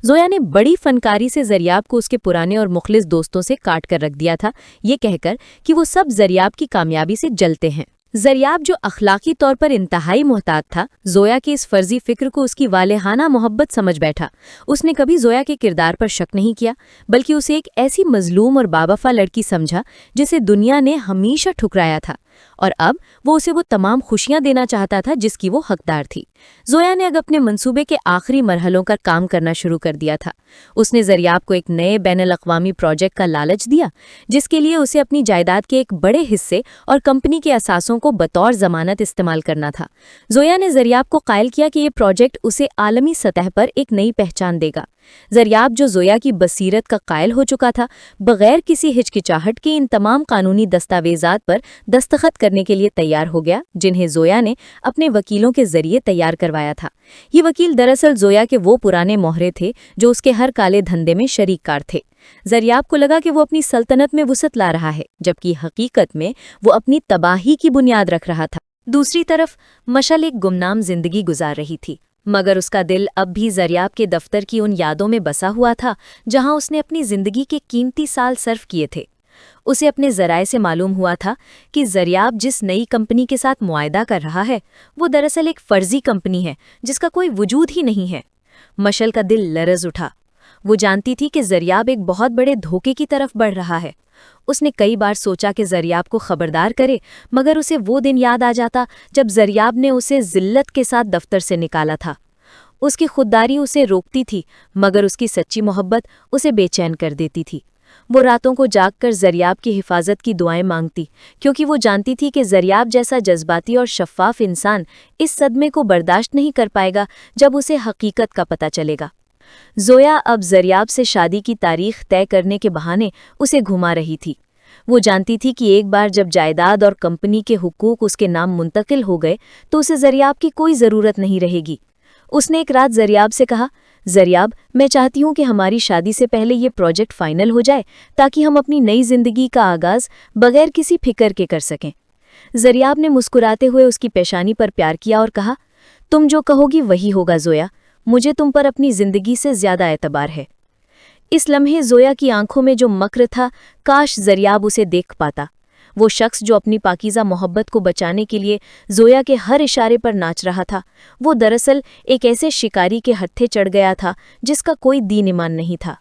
زویا نے بڑی فنکاری سے زریاب کو اس کے پرانے اور مخلص دوستوں سے کاٹ کر رکھ دیا تھا، یہ کہہ کر کہ وہ سب زریاب کی کامیابی سے جلتے ہیں۔ زریاب جو اخلاقی طور پر انتہائی محتاط تھا، زویا کی اس فرضی فکر کو اس کی والہانہ محبت سمجھ بیٹھا۔ اس نے کبھی زویا کے کردار پر شک نہیں کیا، بلکہ اسے ایک ایسی مظلوم اور باوفا لڑکی سمجھا جسے دنیا نے ہمیشہ ٹھکرایا تھا، اور اب وہ اسے وہ تمام خوشیاں دینا چاہتا تھا جس کی وہ حقدار تھی۔ زویا نے اب اپنے منصوبے کے آخری مرحلوں کا کام کرنا شروع کر دیا تھا۔ اس نے زریاب کو ایک نئے بین الاقوامی پروجیکٹ کا لالچ دیا، جس کے لیے اسے اپنی جائیداد کے ایک بڑے حصے اور کمپنی کے اثاثوں کو بطور ضمانت استعمال کرنا تھا۔ زویا نے زریاب کو قائل کیا کہ یہ پروجیکٹ اسے عالمی سطح پر ایک نئی پہچان دے گا۔ زریاب جو زویا کی بصیرت کا قائل ہو چکا تھا، بغیر کسی ہچکچاہٹ کے ان تمام قانونی دستاویزات پر دستخط کرنے کے لیے تیار ہو گیا جنہیں زویا نے اپنے وکیلوں کے ذریعے تیار کروایا تھا۔ یہ وکیل دراصل زویا کے وہ پرانے موہرے تھے جو اس کے ہر کالے دھندے میں شریک کار تھے۔ زریاب کو لگا کہ وہ اپنی سلطنت میں وسعت لا رہا ہے، جبکہ حقیقت میں وہ اپنی تباہی کی بنیاد رکھ رہا تھا۔ دوسری طرف مشل ایک گمنام زندگی گزار رہی تھی، مگر اس کا دل اب بھی زریاب کے دفتر کی ان یادوں میں بسا ہوا تھا جہاں اس نے اپنی زندگی کے قیمتی سال صرف کیے تھے۔ اسے اپنے ذرائع سے معلوم ہوا تھا کہ زریاب جس نئی کمپنی کے ساتھ معاہدہ کر رہا ہے وہ دراصل ایک فرضی کمپنی ہے جس کا کوئی وجود ہی نہیں ہے۔ مشل کا دل لرز اٹھا۔ وہ جانتی تھی کہ زریاب ایک بہت بڑے دھوکے کی طرف بڑھ رہا ہے۔ اس نے کئی بار سوچا کہ زریاب کو خبردار کرے، مگر اسے وہ دن یاد آ جاتا جب زریاب نے اسے ذلت کے ساتھ دفتر سے نکالا تھا۔ اس کی خودداری اسے روکتی تھی، مگر اس کی سچی محبت اسے بے چین کر دیتی تھی۔ وہ راتوں کو جاگ کر زریاب کی حفاظت کی دعائیں مانگتی، کیونکہ وہ جانتی تھی کہ زریاب جیسا جذباتی اور شفاف انسان اس صدمے کو برداشت نہیں کر پائے گا جب اسے حقیقت کا پتہ چلے گا۔ زویا اب زریاب سے شادی کی تاریخ طے کرنے کے بہانے اسے گھما رہی تھی۔ وہ جانتی تھی کہ ایک بار جب جائیداد اور کمپنی کے حقوق اس کے نام منتقل ہو گئے تو اسے زریاب کی کوئی ضرورت نہیں رہے گی۔ اس نے ایک رات زریاب سے کہا، زریاب، میں چاہتی ہوں کہ ہماری شادی سے پہلے یہ پروجیکٹ فائنل ہو جائے تاکہ ہم اپنی نئی زندگی کا آغاز بغیر کسی فکر کے کر سکیں۔ زریاب نے مسکراتے ہوئے اس کی پیشانی پر پیار کیا اور کہا، تم جو کہو گی وہی ہوگا زویا، مجھے تم پر اپنی زندگی سے زیادہ اعتبار ہے۔ اس لمحے زویا کی آنکھوں میں جو مکر تھا، کاش زریاب اسے دیکھ پاتا۔ وہ شخص جو اپنی پاکیزہ محبت کو بچانے کے لیے زویا کے ہر اشارے پر ناچ رہا تھا، وہ دراصل ایک ایسے شکاری کے ہتھے چڑھ گیا تھا جس کا کوئی دین ایمان نہیں تھا۔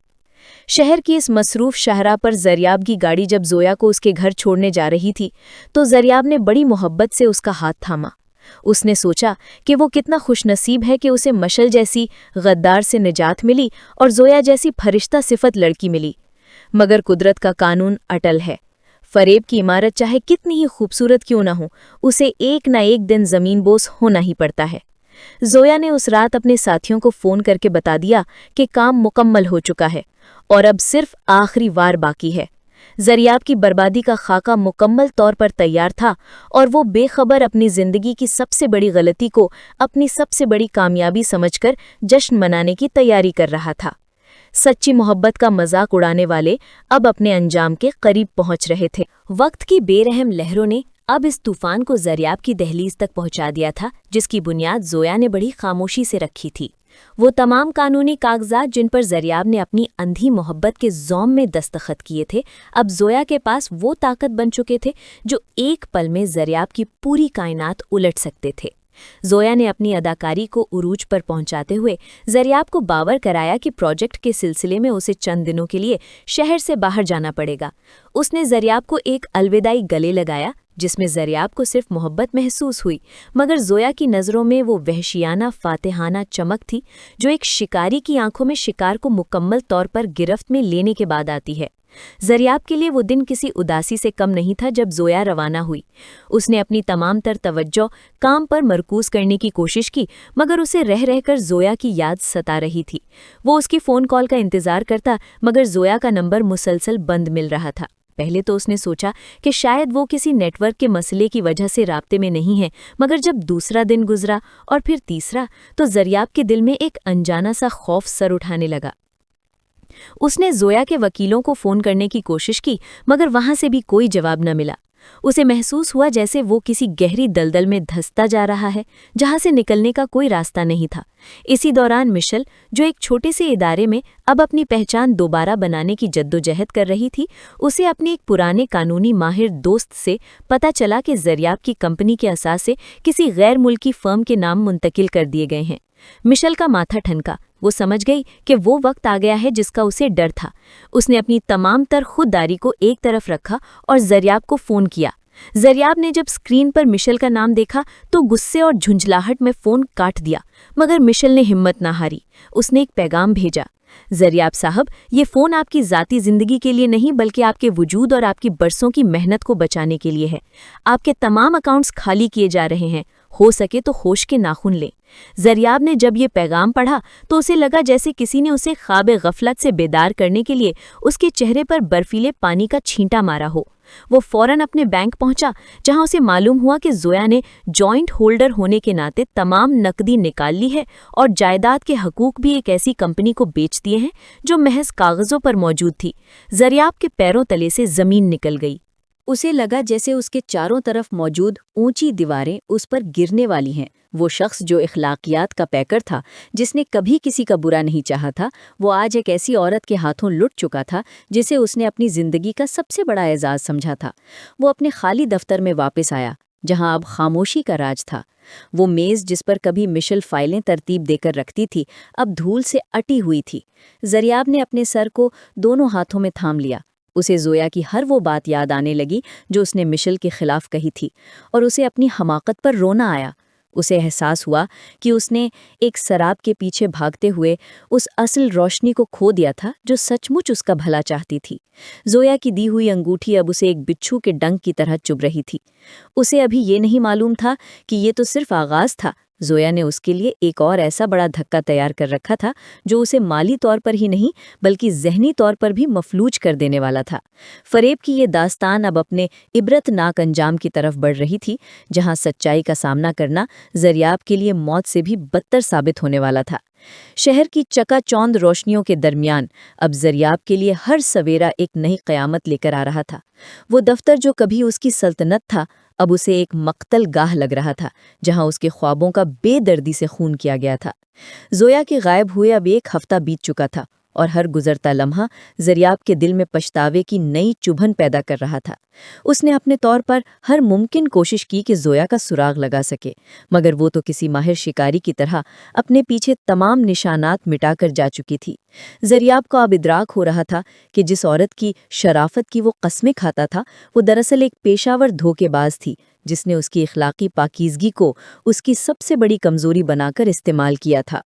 شہر کی اس مصروف شاہراہ پر زریاب کی گاڑی جب زویا کو اس کے گھر چھوڑنے جا رہی تھی تو زریاب نے بڑی محبت سے اس کا ہاتھ تھاما۔ اس نے سوچا کہ وہ کتنا خوش نصیب ہے کہ اسے مشل جیسی غدار سے نجات ملی اور زویا جیسی فرشتہ صفت لڑکی ملی۔ مگر قدرت کا قانون اٹل ہے۔ فریب کی عمارت چاہے کتنی ہی خوبصورت کیوں نہ ہو، اسے ایک نہ ایک دن زمین بوس ہونا ہی پڑتا ہے۔ زویا نے اس رات اپنے ساتھیوں کو فون کر کے بتا دیا کہ کام مکمل ہو چکا ہے اور اب صرف آخری وار باقی ہے۔ زریاب کی بربادی کا خاکہ مکمل طور پر تیار تھا اور وہ بے خبر اپنی زندگی کی سب سے بڑی غلطی کو اپنی سب سے بڑی کامیابی سمجھ کر جشن منانے کی تیاری کر رہا تھا۔ سچی محبت کا مذاق اڑانے والے اب اپنے انجام کے قریب پہنچ رہے تھے۔ وقت کی بے رحم لہروں نے اب اس طوفان کو زریاب کی دہلیز تک پہنچا دیا تھا جس کی بنیاد زویا نے بڑی خاموشی سے رکھی تھی۔ وہ تمام قانونی کاغذات جن پر زریاب نے اپنی اندھی محبت کے زوم میں دستخط کیے تھے، اب زویا کے پاس وہ طاقت بن چکے تھے جو ایک پل میں زریاب کی پوری کائنات الٹ سکتے تھے۔ زویا نے اپنی اداکاری کو عروج پر پہنچاتے ہوئے زریاب کو باور کرایا کہ پروجیکٹ کے سلسلے میں اسے چند دنوں کے لیے شہر سے باہر جانا پڑے گا۔ اس نے زریاب کو ایک الوداعی گلے لگایا جس میں زریاب کو صرف محبت محسوس ہوئی، مگر زویا کی نظروں میں وہ وحشیانہ فاتحانہ چمک تھی جو ایک شکاری کی آنکھوں میں شکار کو مکمل طور پر گرفت میں لینے کے بعد آتی ہے۔ زریاب کے لیے وہ دن کسی اداسی سے کم نہیں تھا جب زویا روانہ ہوئی۔ اس نے اپنی تمام تر توجہ کام پر مرکوز کرنے کی کوشش کی، مگر اسے رہ رہ کر زویا کی یاد ستا رہی تھی۔ وہ اس کی فون کال کا انتظار کرتا، مگر زویا کا نمبر مسلسل بند مل رہا تھا۔ पहले तो उसने सोचा कि शायद वो किसी नेटवर्क के मसले की वजह से राब्ते में नहीं है, मगर जब दूसरा दिन गुजरा और फिर तीसरा, तो ज़रियाब के दिल में एक अनजाना सा खौफ सर उठाने लगा। उसने ज़ोया के वकीलों को फ़ोन करने की कोशिश की, मगर वहाँ से भी कोई जवाब न मिला। उसे महसूस हुआ जैसे वो किसी गहरी दलदल में धंसता जा रहा है, जहाँ से निकलने का कोई रास्ता नहीं था। इसी दौरान मिशेल, जो एक छोटे से इदारे में अब अपनी पहचान दोबारा बनाने की जद्दोजहद कर रही थी, उसे अपने एक पुराने कानूनी माहिर दोस्त से पता चला कि ज़रियाब की कंपनी के असासे किसी गैर मुल्की फर्म के नाम मुंतकिल कर दिए गए हैं। मिशेल का माथा ठनका। वो समझ गई कि वो वक्त आ गया है जिसका उसे डर था। उसने अपनी तमाम तर खुददारी को एक तरफ रखा और ज़रियाब को फ़ोन किया। ज़रियाब ने जब स्क्रीन पर मिशेल का नाम देखा तो गुस्से और झुंझलाहट में फ़ोन काट दिया, मगर मिशेल ने हिम्मत ना हारी। उसने एक पैगाम भेजा, ज़रियाब साहब, ये फ़ोन आपकी ज़ाती ज़िंदगी के लिए नहीं बल्कि आपके वजूद और आपकी बरसों की मेहनत को बचाने के लिए है। आपके तमाम अकाउंट्स खाली किए जा रहे हैं, हो सके तो होश के नाखून लें। ज़रियाब ने जब ये पैगाम पढ़ा तो उसे लगा जैसे किसी ने उसे ख्वाब गफलत से बेदार करने के लिए उसके चेहरे पर बर्फीले पानी का छींटा मारा हो। वो फौरन अपने बैंक पहुंचा, जहां उसे मालूम हुआ कि ज़ोया ने जॉइंट होल्डर होने के नाते तमाम नकदी निकाल ली है और जायदाद के हकूक भी एक ऐसी कंपनी को बेच दिए हैं जो महज कागज़ों पर मौजूद थी। ज़रियाब के पैरों तले से ज़मीन निकल गई। उसे लगा जैसे उसके चारों तरफ मौजूद ऊंची दीवारें उस पर गिरने वाली हैं। वो शख्स जो इखलाकियात का पैकर था, जिसने कभी किसी का बुरा नहीं चाहा था, वो आज एक ऐसी औरत के हाथों लुट चुका था जिसे उसने अपनी जिंदगी का सबसे बड़ा एजाज समझा था। वो अपने खाली दफ्तर में वापस आया, जहां अब खामोशी का राज था। वो मेज़ जिस पर कभी मिशेल फाइलें तरतीब देकर रखती थी, अब धूल से अटी हुई थी। ज़रियाब ने अपने सर को दोनों हाथों में थाम लिया। उसे ज़ोया की हर वो बात याद आने लगी जो उसने मिशेल के खिलाफ कही थी, और उसे अपनी हमाकत पर रोना आया। उसे एहसास हुआ कि उसने एक शराब के पीछे भागते हुए उस असल रोशनी को खो दिया था जो सचमुच उसका भला चाहती थी। ज़ोया की दी हुई अंगूठी अब उसे एक बिच्छू के डंक की तरह चुभ रही थी। उसे अभी ये नहीं मालूम था कि ये तो सिर्फ आगाज़ था। ज़ोया ने उसके लिए एक और ऐसा बड़ा धक्का तैयार कर रखा था जो उसे माली तौर पर ही नहीं बल्कि ज़हनी तौर पर भी मफलूज कर देने वाला था। फ़रेब की ये दास्तान अब अपने इबरतनाक अंजाम की तरफ बढ़ रही थी, जहां सच्चाई का सामना करना ज़रियाब के लिए मौत से भी बदतर साबित होने वाला था। शहर की चकाचौंध रोशनियों के दरमियान अब ज़रियाब के लिए हर सवेरा एक नई क़यामत लेकर आ रहा था। वो दफ्तर जो कभी उसकी सल्तनत था, अब उसे एक मक्तल गाह लग रहा था, जहां उसके ख्वाबों का बेदर्दी से खून किया गया था। ज़ोया के गायब हुए अब एक हफ्ता बीत चुका था, और हर गुजरता लम्हा ज़रियाब के दिल में पछतावे की नई चुभन पैदा कर रहा था। उसने अपने तौर पर हर मुमकिन कोशिश की कि ज़ोया का सुराग लगा सके, मगर वो तो किसी माहिर शिकारी की तरह अपने पीछे तमाम निशानात मिटाकर जा चुकी थी। ज़रियाब को अब इदराक हो रहा था कि जिस औरत की शराफत की वो कस्में खाता था, वो दरअसल एक पेशावर धोखेबाज थी, जिसने उसकी इखलाकी पाकीज़गी को उसकी सबसे बड़ी कमज़ोरी बनाकर इस्तेमाल किया था।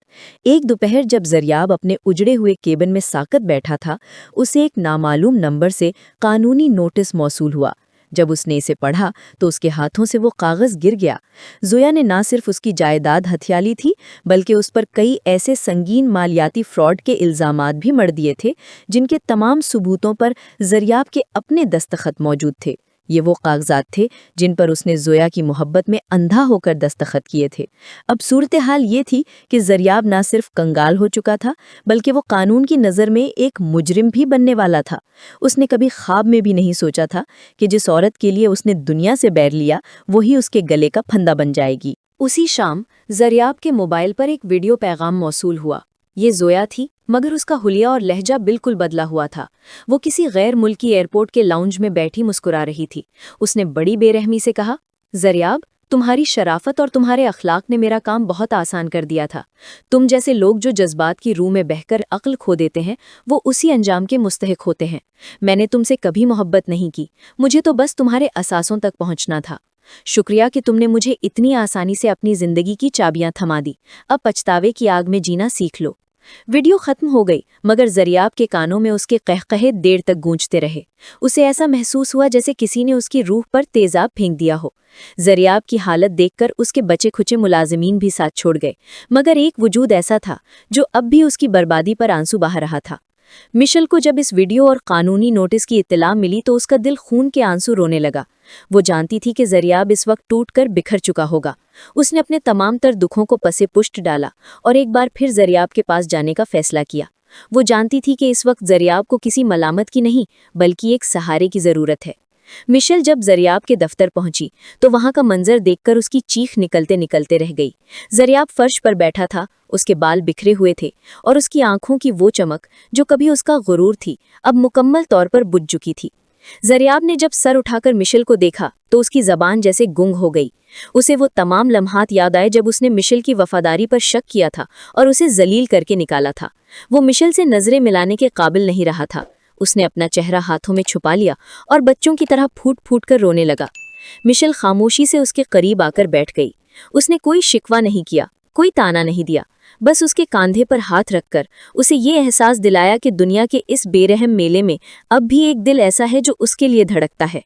एक दोपहर जब ज़रियाब अपने उजड़े हुए केबिन में साकत बैठा था, उसे एक नामालूम नंबर से कानूनी नोटिस मौसूल हुआ। जब उसने इसे पढ़ा तो उसके हाथों से वो कागज़ गिर गया। ज़ोया ने ना सिर्फ उसकी जायदाद हथिया ली थी, बल्कि उस पर कई ऐसे संगीन मालियाती फ्रॉड के इल्ज़ामात भी मढ़ दिए थे, जिनके तमाम सबूतों पर ज़रियाब के अपने दस्तखत मौजूद थे। ये वो कागजात थे जिन पर उसने ज़ोया की मोहब्बत में अंधा होकर दस्तखत किए थे। अब सूरत हाल ये थी कि ज़रियाब ना सिर्फ कंगाल हो चुका था, बल्कि वो कानून की नज़र में एक मुजरिम भी बनने वाला था। उसने कभी ख्वाब में भी नहीं सोचा था कि जिस औरत के लिए उसने दुनिया से बैर लिया, वही उसके गले का फंदा बन जाएगी। उसी शाम ज़रियाब के मोबाइल पर एक वीडियो पैगाम मौसूल हुआ। ये ज़ोया थी, मगर उसका हुलिया और लहजा बिल्कुल बदला हुआ था। वो किसी गैर मुल्की एयरपोर्ट के लाउंज में बैठी मुस्कुरा रही थी। उसने बड़ी बेरहमी से कहा, ज़रियाब, तुम्हारी शराफत और तुम्हारे अखलाक ने मेरा काम बहुत आसान कर दिया था। तुम जैसे लोग जो जज्बात की रूह में बहकर अक्ल खो देते हैं, वो उसी अंजाम के मुस्तहिक होते हैं। मैंने तुमसे कभी मोहब्बत नहीं की, मुझे तो बस तुम्हारे असासों तक पहुंचना था। शुक्रिया कि तुमने मुझे इतनी आसानी से अपनी जिंदगी की चाबियां थमा दी। अब पछतावे की आग में जीना सीख लो। वीडियो खत्म हो गई, मगर ज़रियाब के कानों में उसके कहकहे देर तक गूंजते रहे। उसे ऐसा महसूस हुआ जैसे किसी ने उसकी रूह पर तेजाब फेंक दिया हो। ज़रियाब की हालत देखकर उसके बचे खुचे मुलाजिमीन भी साथ छोड़ गए, मगर एक वजूद ऐसा था जो अब भी उसकी बर्बादी पर आंसू बहा रहा था। मिशेल को जब इस वीडियो और कानूनी नोटिस की इत्तला मिली तो उसका दिल खून के आंसू रोने लगा। वो जानती थी कि ज़रियाब इस वक्त टूटकर बिखर चुका होगा। उसने अपने तमाम तर दुखों को पसे पुष्ट डाला और एक बार फिर ज़रियाब के पास जाने का फैसला किया। वो जानती थी कि इस वक्त ज़रियाब को किसी मलामत की नहीं बल्कि एक सहारे की ज़रूरत है। मिशेल जब ज़रियाब के दफ्तर पहुंची तो वहां का मंजर देखकर उसकी चीख निकलते निकलते रह गई। ज़रियाब फर्श पर बैठा था, उसके बाल बिखरे हुए थे और उसकी आंखों की वो चमक जो कभी उसका गुरूर थी अब मुकम्मल तौर पर बुझ चुकी थी। ज़रियाब ने जब सर उठाकर मिशेल को देखा तो उसकी ज़बान जैसे गुंग हो गई। उसे वो तमाम लम्हात याद आए जब उसने मिशेल की वफादारी पर शक किया था और उसे जलील करके निकाला था। वो मिशेल से नज़रें मिलाने के काबिल नहीं रहा था। उसने अपना चेहरा हाथों में छुपा लिया और बच्चों की तरह फूट फूट कर रोने लगा। मिशेल खामोशी से उसके करीब आकर बैठ गई। उसने कोई शिकवा नहीं किया, कोई ताना नहीं दिया, बस उसके कांधे पर हाथ रखकर उसे ये एहसास दिलाया कि दुनिया के इस बेरहम मेले में अब भी एक दिल ऐसा है जो उसके लिए धड़कता है।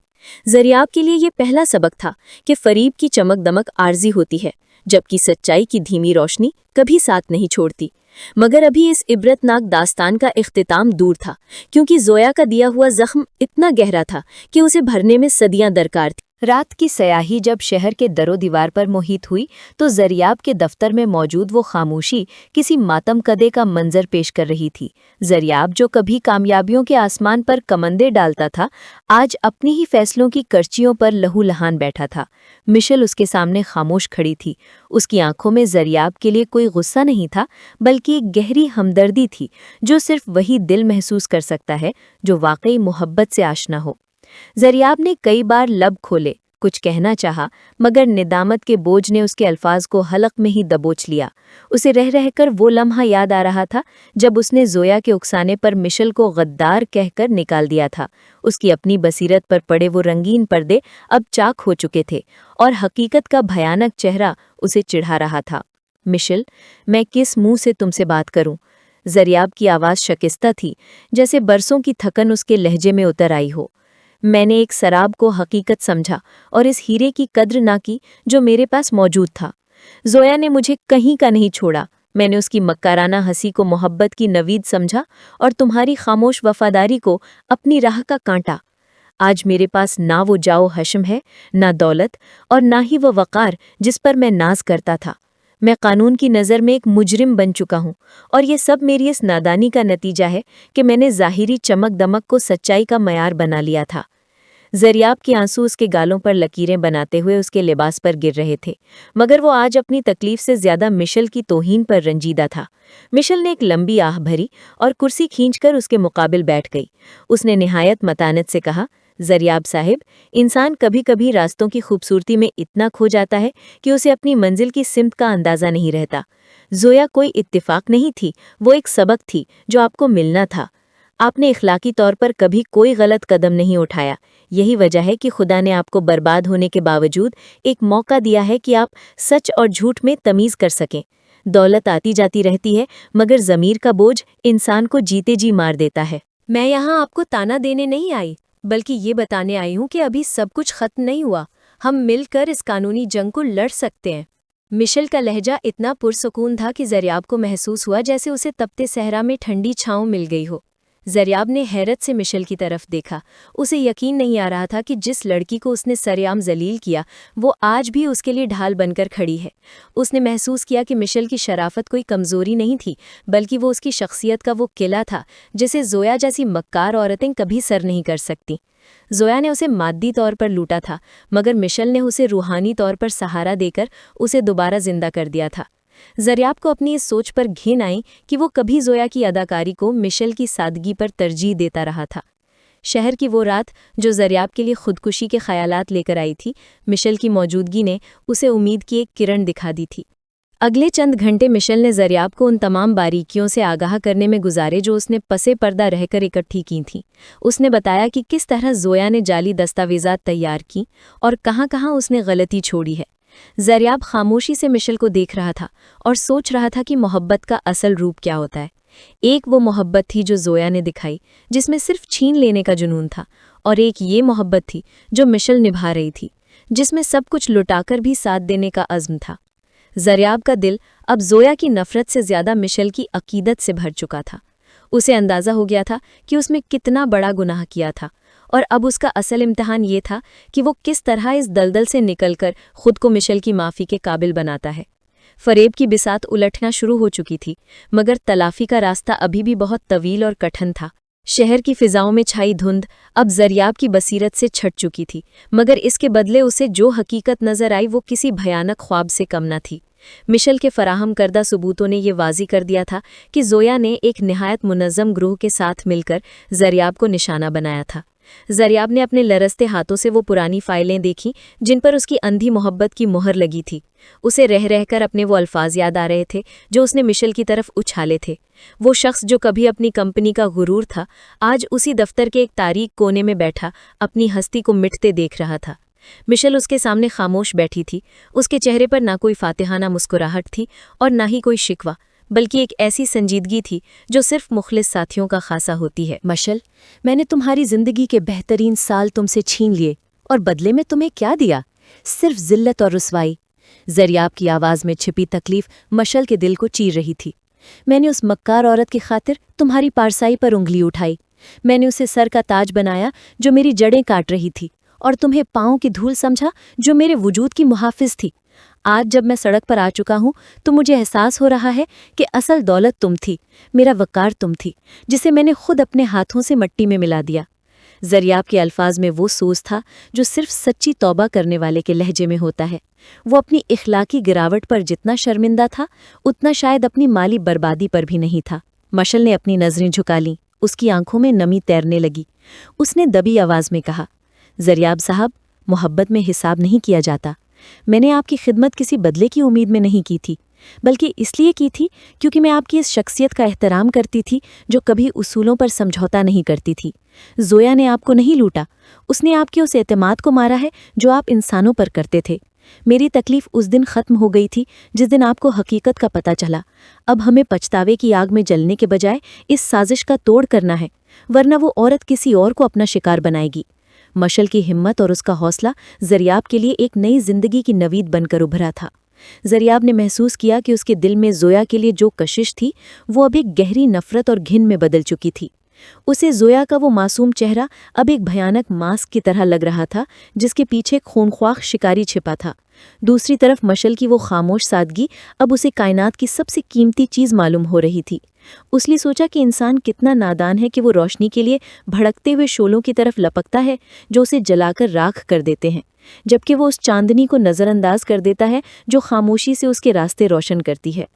ज़रियाब के लिए ये पहला सबक था कि फरीब की चमक दमक आर्जी होती है, जबकि सच्चाई की धीमी रोशनी कभी साथ नहीं छोड़ती। मगर अभी इस इबरतनाक दास्तान का इख्तिताम दूर था, क्योंकि ज़ोया का दिया हुआ ज़ख्म इतना गहरा था कि उसे भरने में सदियां दरकार थी। रात की स्याही जब शहर के दरो दीवार पर मोहित हुई तो ज़रियाब के दफ्तर में मौजूद वो खामोशी किसी मातम कदे का मंजर पेश कर रही थी। ज़रियाब जो कभी कामयाबियों के आसमान पर कमंदे डालता था, आज अपनी ही फैसलों की करचियों पर लहूलहान बैठा था। मिशेल उसके सामने खामोश खड़ी थी। उसकी आंखों में ज़रियाब के लिए कोई गुस्सा नहीं था, बल्कि एक गहरी हमदर्दी थी जो सिर्फ वही दिल महसूस कर सकता है जो वाकई मोहब्बत से आशना हो। ज़रियाब ने कई बार लब खोले, कुछ कहना चाहा, मगर निदामत के बोझ ने उसके अल्फाज को हलक में ही दबोच लिया। उसे रह रहकर वो लम्हा याद आ रहा था जब उसने ज़ोया के उकसाने पर मिशेल को गद्दार कहकर निकाल दिया था। उसकी अपनी बसीरत पर पड़े वो रंगीन पर्दे अब चाक हो चुके थे और हकीकत का भयानक चेहरा उसे चिढ़ा रहा था। मिशेल, मैं किस मुंह से तुमसे बात करूं? ज़रियाब की आवाज़ शकिस्ता थी, जैसे बरसों की थकन उसके लहजे में उतर आई हो। मैंने एक शराब को हकीकत समझा और इस हीरे की कद्र ना की जो मेरे पास मौजूद था। ज़ोया ने मुझे कहीं का नहीं छोड़ा। मैंने उसकी मक्काराना हंसी को मोहब्बत की नवीद समझा और तुम्हारी खामोश वफादारी को अपनी राह का कांटा। आज मेरे पास ना वो जाओ हशम है, ना दौलत और ना ही वो वक़ार जिस पर मैं नाज करता था। मैं कानून की नज़र में एक मुजरिम बन चुका हूँ और ये सब मेरी इस नादानी का नतीजा है कि मैंने ज़ाहिरी चमक दमक को सच्चाई का मयार बना लिया था। ज़रियाब के आंसू उसके गालों पर लकीरें बनाते हुए उसके लिबास पर गिर रहे थे, मगर वो आज अपनी तकलीफ से ज़्यादा मिशेल की तौहीन पर रंजीदा था। मिशेल ने एक लंबी आह भरी और कुर्सी खींचकर उसके मुकाबिल बैठ गई। उसने निहायत मतानत से कहा, ज़रियाब साहिब, इंसान कभी कभी रास्तों की खूबसूरती में इतना खो जाता है कि उसे अपनी मंजिल की सिमत का अंदाज़ा नहीं रहता। ज़ोया कोई इत्तिफाक नहीं थी, वो एक सबक थी जो आपको मिलना था। आपने इखलाकी तौर पर कभी कोई गलत कदम नहीं उठाया। यही वजह है कि खुदा ने आपको बर्बाद होने के बावजूद एक मौका दिया है कि आप सच और झूठ में तमीज़ कर सकें। दौलत आती जाती रहती है, मगर ज़मीर का बोझ इंसान को जीते जी मार देता है। मैं यहाँ आपको ताना देने नहीं आई, बल्कि ये बताने आई हूँ कि अभी सब कुछ खत्म नहीं हुआ। हम मिलकर इस कानूनी जंग को लड़ सकते हैं। मिशेल का लहजा इतना पुरसुकून था कि ज़रियाब को महसूस हुआ जैसे उसे तपते सहरा में ठंडी छाँव मिल गई हो। ज़रियाब ने हैरत से मिशेल की तरफ देखा। उसे यकीन नहीं आ रहा था कि जिस लड़की को उसने सरेआम जलील किया वो आज भी उसके लिए ढाल बनकर खड़ी है। उसने महसूस किया कि मिशेल की शराफत कोई कमज़ोरी नहीं थी, बल्कि वो उसकी शख्सियत का वो किला था जिसे ज़ोया जैसी मक्कार औरतें कभी सर नहीं कर सकती। ज़ोया ने उसे मादी तौर पर लूटा था, मगर मिशेल ने उसे रूहानी तौर पर सहारा देकर उसे दोबारा जिंदा कर दिया था। ज़रियाब को अपनी इस सोच पर घिन आई कि वो कभी ज़ोया की अदाकारी को मिशेल की सादगी पर तरजीह देता रहा था। शहर की वो रात जो ज़रियाब के लिए खुदकुशी के ख़यालात लेकर आई थी, मिशेल की मौजूदगी ने उसे उम्मीद की एक किरण दिखा दी थी। अगले चंद घंटे मिशेल ने ज़रियाब को उन तमाम बारीकियों से आगाह करने में गुजारे जो उसने पसे पर्दा रहकर इकट्ठी की थीं। उसने बताया कि किस तरह ज़ोया ने जाली दस्तावेज़ात तैयार की और कहाँ-कहाँ उसने गलती छोड़ी है। ज़रियाब खामोशी से मिशेल को देख रहा था और सोच रहा था कि मोहब्बत का असल रूप क्या होता है। एक वो मोहब्बत थी जो ज़ोया ने दिखाई, जिसमें सिर्फ छीन लेने का जुनून था, और एक ये मोहब्बत थी जो मिशेल निभा रही थी, जिसमें सब कुछ लुटाकर भी साथ देने का अज़्म था। ज़रियाब का दिल अब ज़ोया की नफ़रत से ज़्यादा मिशेल की अकीदत से भर चुका था। उसे अंदाज़ा हो गया था कि उसमें कितना बड़ा गुनाह किया था, और अब उसका असल इम्तिहान ये था कि वो किस तरह इस दलदल से निकलकर खुद को मिशेल की माफ़ी के काबिल बनाता है। फरेब की बिसात उलटना शुरू हो चुकी थी, मगर तलाफी का रास्ता अभी भी बहुत तवील और कठिन था। शहर की फिजाओं में छाई धुंध अब जरियाब की बसीरत से छट चुकी थी, मगर इसके बदले उसे जो हकीकत नजर आई वो किसी भयानक ख्वाब से कम न थी। मिशेल के फराहम करदा सबूतों ने ये वाज़ी कर दिया था कि ज़ोया ने एक निहायत मुनज़्ज़म ग्रोह के साथ मिलकर जरियाब को निशाना बनाया था। जरियाब ने अपने लरसते हाथों से वो पुरानी फाइलें देखीं जिन पर उसकी अंधी मोहब्बत की मुहर लगी थी। उसे रह रहकर अपने वो अल्फाज याद आ रहे थे जो उसने मिशेल की तरफ उछाले थे। वो शख्स जो कभी अपनी कंपनी का गुरूर था, आज उसी दफ्तर के एक तारीक कोने में बैठा अपनी हस्ती को मिटते देख रहा था। मिशेल उसके सामने खामोश बैठी थी। उसके चेहरे पर ना कोई फातिहाना मुस्कुराहट थी और ना ही कोई शिकवा, बल्कि एक ऐसी संजीदगी थी जो सिर्फ मुखलिस साथियों का खासा होती है। मशल, मैंने तुम्हारी जिंदगी के बेहतरीन साल तुमसे छीन लिए और बदले में तुम्हें क्या दिया? सिर्फ जिल्लत और रुसवाई। जरियाब की आवाज़ में छिपी तकलीफ मशल के दिल को चीर रही थी। मैंने उस मक्कार औरत की खातिर तुम्हारी पारसाई पर उंगली उठाई। मैंने उसे सर का ताज बनाया जो मेरी जड़ें काट रही थी, और तुम्हें पाँव की धूल समझा जो मेरे वजूद की मुहाफिज थी। आज जब मैं सड़क पर आ चुका हूँ तो मुझे एहसास हो रहा है कि असल दौलत तुम थी, मेरा वक़ार तुम थी, जिसे मैंने खुद अपने हाथों से मिट्टी में मिला दिया। जरियाब के अल्फाज में वो सोच था जो सिर्फ सच्ची तौबा करने वाले के लहजे में होता है। वो अपनी इखलाकी गिरावट पर जितना शर्मिंदा था, उतना शायद अपनी माली बर्बादी पर भी नहीं था। मशल ने अपनी नज़रें झुका लीं, उसकी आंखों में नमी तैरने लगी। उसने दबी आवाज़ में कहा, जरियाब साहब, मोहब्बत में हिसाब नहीं किया जाता। मैंने आपकी खिदमत किसी बदले की उम्मीद में नहीं की थी, बल्कि इसलिए की थी क्योंकि मैं आपकी इस शख्सियत का एहतराम करती थी जो कभी उसूलों पर समझौता नहीं करती थी। ज़ोया ने आपको नहीं लूटा, उसने आपके उस एतमाद को मारा है जो आप इंसानों पर करते थे। मेरी तकलीफ़ उस दिन ख़त्म हो गई थी जिस दिन आपको हकीकत का पता चला। अब हमें पछतावे की आग में जलने के बजाय इस साजिश का तोड़ करना है, वरना वो औरत किसी और को अपना शिकार बनाएगी। मशल की हिम्मत और उसका हौसला जरियाब के लिए एक नई जिंदगी की नवीद बनकर उभरा था। जरियाब ने महसूस किया कि उसके दिल में ज़ोया के लिए जो कशिश थी वो अब एक गहरी नफ़रत और घिन में बदल चुकी थी। उसे ज़ोया का वो मासूम चेहरा अब एक भयानक मास्क की तरह लग रहा था जिसके पीछे खूनख्वार शिकारी छिपा था। दूसरी तरफ मशल की वो खामोश सादगी अब उसे कायनात की सबसे कीमती चीज़ मालूम हो रही थी। उसने सोचा कि इंसान कितना नादान है कि वो रोशनी के लिए भड़कते हुए शोलों की तरफ लपकता है जो उसे जलाकर राख कर देते हैं, जबकि वो उस चांदनी को नज़रअंदाज कर देता है जो खामोशी से उसके रास्ते रोशन करती है।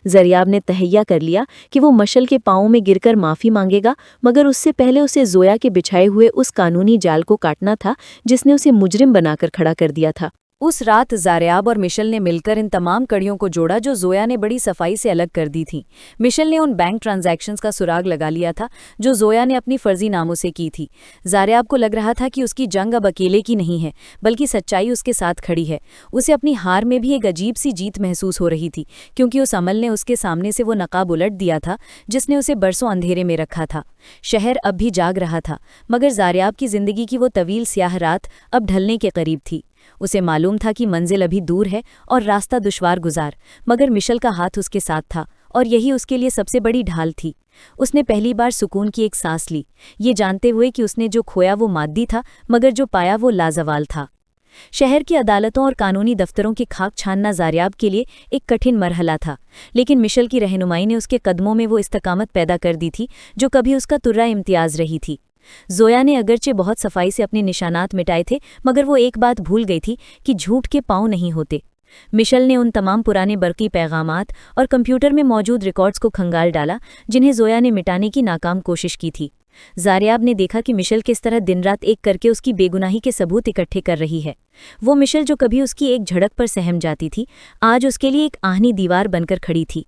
जरियाब ने तहैया कर लिया कि वो मशल के पाँवों में गिरकर माफ़ी मांगेगा, मगर उससे पहले उसे ज़ोया के बिछाए हुए उस कानूनी जाल को काटना था जिसने उसे मुजरिम बनाकर खड़ा कर दिया था। उस रात जरियाब और मिशेल ने मिलकर इन तमाम कड़ियों को जोड़ा जो ज़ोया ने बड़ी सफाई से अलग कर दी थी। मिशेल ने उन बैंक ट्रांजैक्शंस का सुराग लगा लिया था जो ज़ोया ने अपनी फर्जी नामों से की थी। जरियाब को लग रहा था कि उसकी जंग अब अकेले की नहीं है, बल्कि सच्चाई उसके साथ खड़ी है। उसे अपनी हार में भी एक अजीब सी जीत महसूस हो रही थी, क्योंकि उस अमल ने उसके सामने से वो नकाब उलट दिया था जिसने उसे बरसों अंधेरे में रखा था। शहर अब भी जाग रहा था, मगर जरियाब की जिंदगी की वो तवील स्याह रात अब ढलने के करीब थी। उसे मालूम था कि मंजिल अभी दूर है और रास्ता दुश्वार गुजार, मगर मिशेल का हाथ उसके साथ था और यही उसके लिए सबसे बड़ी ढाल थी। उसने पहली बार सुकून की एक सांस ली, ये जानते हुए कि उसने जो खोया वो मादी था, मगर जो पाया वो लाजवाल था। शहर की अदालतों और कानूनी दफ्तरों की खाक छानना जरियाब के लिए एक कठिन मरहला था, लेकिन मिशेल की रहनुमाई ने उसके कदमों में वो इस्तकामत पैदा कर दी थी जो कभी उसका तुर्रा इम्तियाज रही थी। ज़ोया ने अगरचे बहुत सफाई से अपने निशानात मिटाए थे, मगर वो एक बात भूल गई थी कि झूठ के पाँव नहीं होते। मिशेल ने उन तमाम पुराने बरकी पैगामात और कंप्यूटर में मौजूद रिकॉर्ड्स को खंगाल डाला जिन्हें ज़ोया ने मिटाने की नाकाम कोशिश की थी। जरियाब ने देखा कि मिशेल किस तरह दिन रात एक करके उसकी बेगुनाही के सबूत इकट्ठे कर रही है। वो मिशेल जो कभी उसकी एक झड़क पर सहम जाती थी, आज उसके लिए एक आहनी दीवार बनकर खड़ी थी।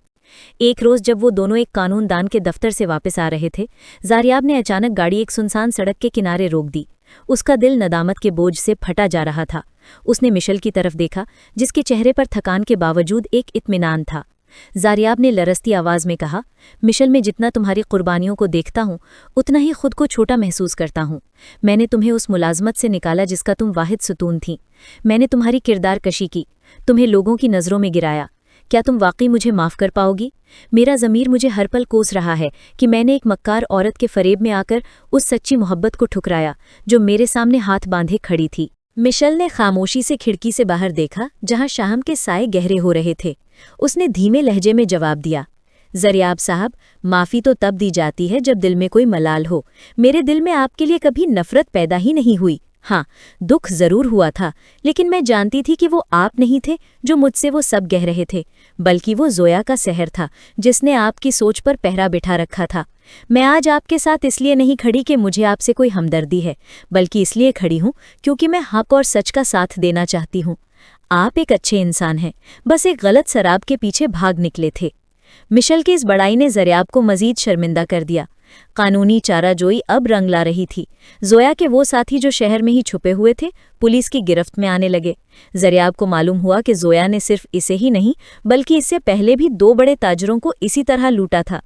एक रोज़ जब वो दोनों एक कानूनदान के दफ्तर से वापस आ रहे थे, जरियाब ने अचानक गाड़ी एक सुनसान सड़क के किनारे रोक दी। उसका दिल नदामत के बोझ से फटा जा रहा था। उसने मिशेल की तरफ देखा, जिसके चेहरे पर थकान के बावजूद एक इत्मीनान था। जरियाब ने लरसती आवाज़ में कहा, मिशेल, मैं जितना तुम्हारी कुर्बानियों को देखता हूँ उतना ही खुद को छोटा महसूस करता हूँ। मैंने तुम्हें उस मुलाजमत से निकाला जिसका तुम वाहिद सुतून थी। मैंने तुम्हारी किरदार कशी की, तुम्हें लोगों की नज़रों में गिराया, क्या तुम वाकई मुझे माफ़ कर पाओगी? मेरा ज़मीर मुझे हर पल कोस रहा है कि मैंने एक मक्कार औरत के फरेब में आकर उस सच्ची मोहब्बत को ठुकराया जो मेरे सामने हाथ बांधे खड़ी थी। मिशेल ने खामोशी से खिड़की से बाहर देखा, जहां शाम के साए गहरे हो रहे थे। उसने धीमे लहजे में जवाब दिया, ज़रियाब साहब, माफ़ी तो तब दी जाती है जब दिल में कोई मलाल हो। मेरे दिल में आपके लिए कभी नफ़रत पैदा ही नहीं हुई। हाँ, दुख ज़रूर हुआ था, लेकिन मैं जानती थी कि वो आप नहीं थे जो मुझसे वो सब कह रहे थे, बल्कि वो ज़ोया का सहर था जिसने आपकी सोच पर पहरा बिठा रखा था। मैं आज आपके साथ इसलिए नहीं खड़ी कि मुझे आपसे कोई हमदर्दी है, बल्कि इसलिए खड़ी हूँ क्योंकि मैं हक और सच का साथ देना चाहती हूँ। आप एक अच्छे इंसान हैं, बस एक गलत शराब के पीछे भाग निकले थे। मिशेल की इस बड़ाई ने ज़रियाब को मज़ीद शर्मिंदा कर दिया। कानूनी चाराजोई अब रंग ला रही थी। ज़ोया के वो साथी जो शहर में ही छुपे हुए थे, पुलिस की गिरफ्त में आने लगे। ज़रियाब को मालूम हुआ कि ज़ोया ने सिर्फ इसे ही नहीं, बल्कि इससे पहले भी 2 बड़े ताजरों को इसी तरह लूटा था।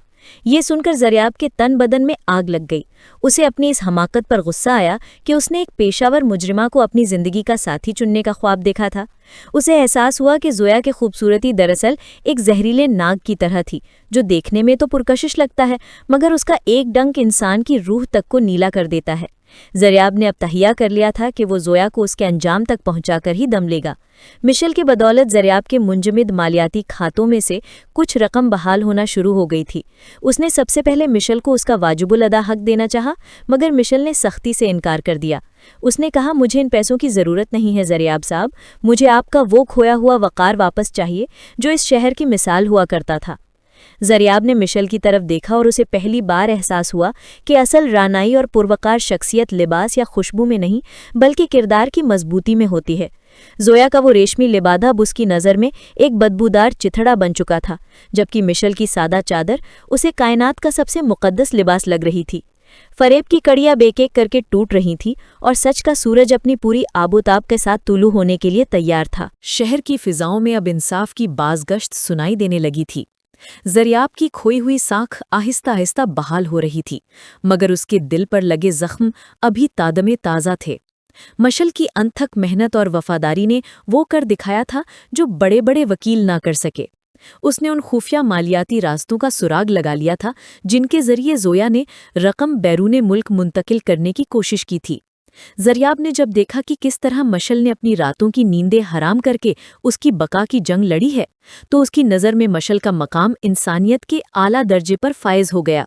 ये सुनकर ज़रियाब के तन बदन में आग लग गई। उसे अपनी इस हमाकत पर गुस्सा आया कि उसने एक पेशावर मुजरिमा को अपनी ज़िंदगी का साथी चुनने का ख्वाब देखा था। उसे एहसास हुआ कि ज़ोया की खूबसूरती दरअसल एक जहरीले नाग की तरह थी, जो देखने में तो पुरकशिश लगता है, मगर उसका एक डंक इंसान की रूह तक को नीला कर देता है। ज़रियाब ने अब तहिया कर लिया था कि वो ज़ोया को उसके अंजाम तक पहुंचाकर ही दम लेगा। मिशेल की बदौलत ज़रियाब के मुंजमिद मालियाती खातों में से कुछ रकम बहाल होना शुरू हो गई थी। उसने सबसे पहले मिशेल को उसका वाजिबुल अदा हक देना चाहा, मगर मिशेल ने सख्ती से इनकार कर दिया। उसने कहा, मुझे इन पैसों की ज़रूरत नहीं है ज़रियाब साहब, मुझे आपका वो खोया हुआ वक़ार वापस चाहिए जो इस शहर की मिसाल हुआ करता था। ज़रियाब ने मिशेल की तरफ देखा और उसे पहली बार एहसास हुआ कि असल रानाई और पुरवकार शख्सियत लिबास या खुशबू में नहीं, बल्कि किरदार की मजबूती में होती है। ज़ोया का वो रेशमी लिबादा अब उसकी नज़र में एक बदबूदार चिथड़ा बन चुका था, जबकि मिशेल की सादा चादर उसे कायनात का सबसे मुक़द्दस लिबास लग रही थी। फरेब की कड़ियाँ बेक-एक करके टूट रही थीं और सच का सूरज अपनी पूरी आबोताब के साथ तुलू होने के लिए तैयार था। शहर की फिजाओं में अब इंसाफ की बाज़गश्त सुनाई देने लगी थी। ज़रियाब की खोई हुई साख आहिस्ता आहिस्ता बहाल हो रही थी, मगर उसके दिल पर लगे जख्म अभी तादमे ताज़ा थे। मशल की अनथक मेहनत और वफादारी ने वो कर दिखाया था जो बड़े बड़े वकील ना कर सके। उसने उन खुफिया मालियाती रास्तों का सुराग लगा लिया था जिनके जरिए ज़ोया ने रकम बैरूने मुल्क मुंतकिल करने की कोशिश की थी। ज़रियाब ने जब देखा कि किस तरह मशल ने अपनी रातों की नींदें हराम करके उसकी बका की जंग लड़ी है, तो उसकी नज़र में मशल का मकाम इंसानियत के आला दर्जे पर फायज हो गया।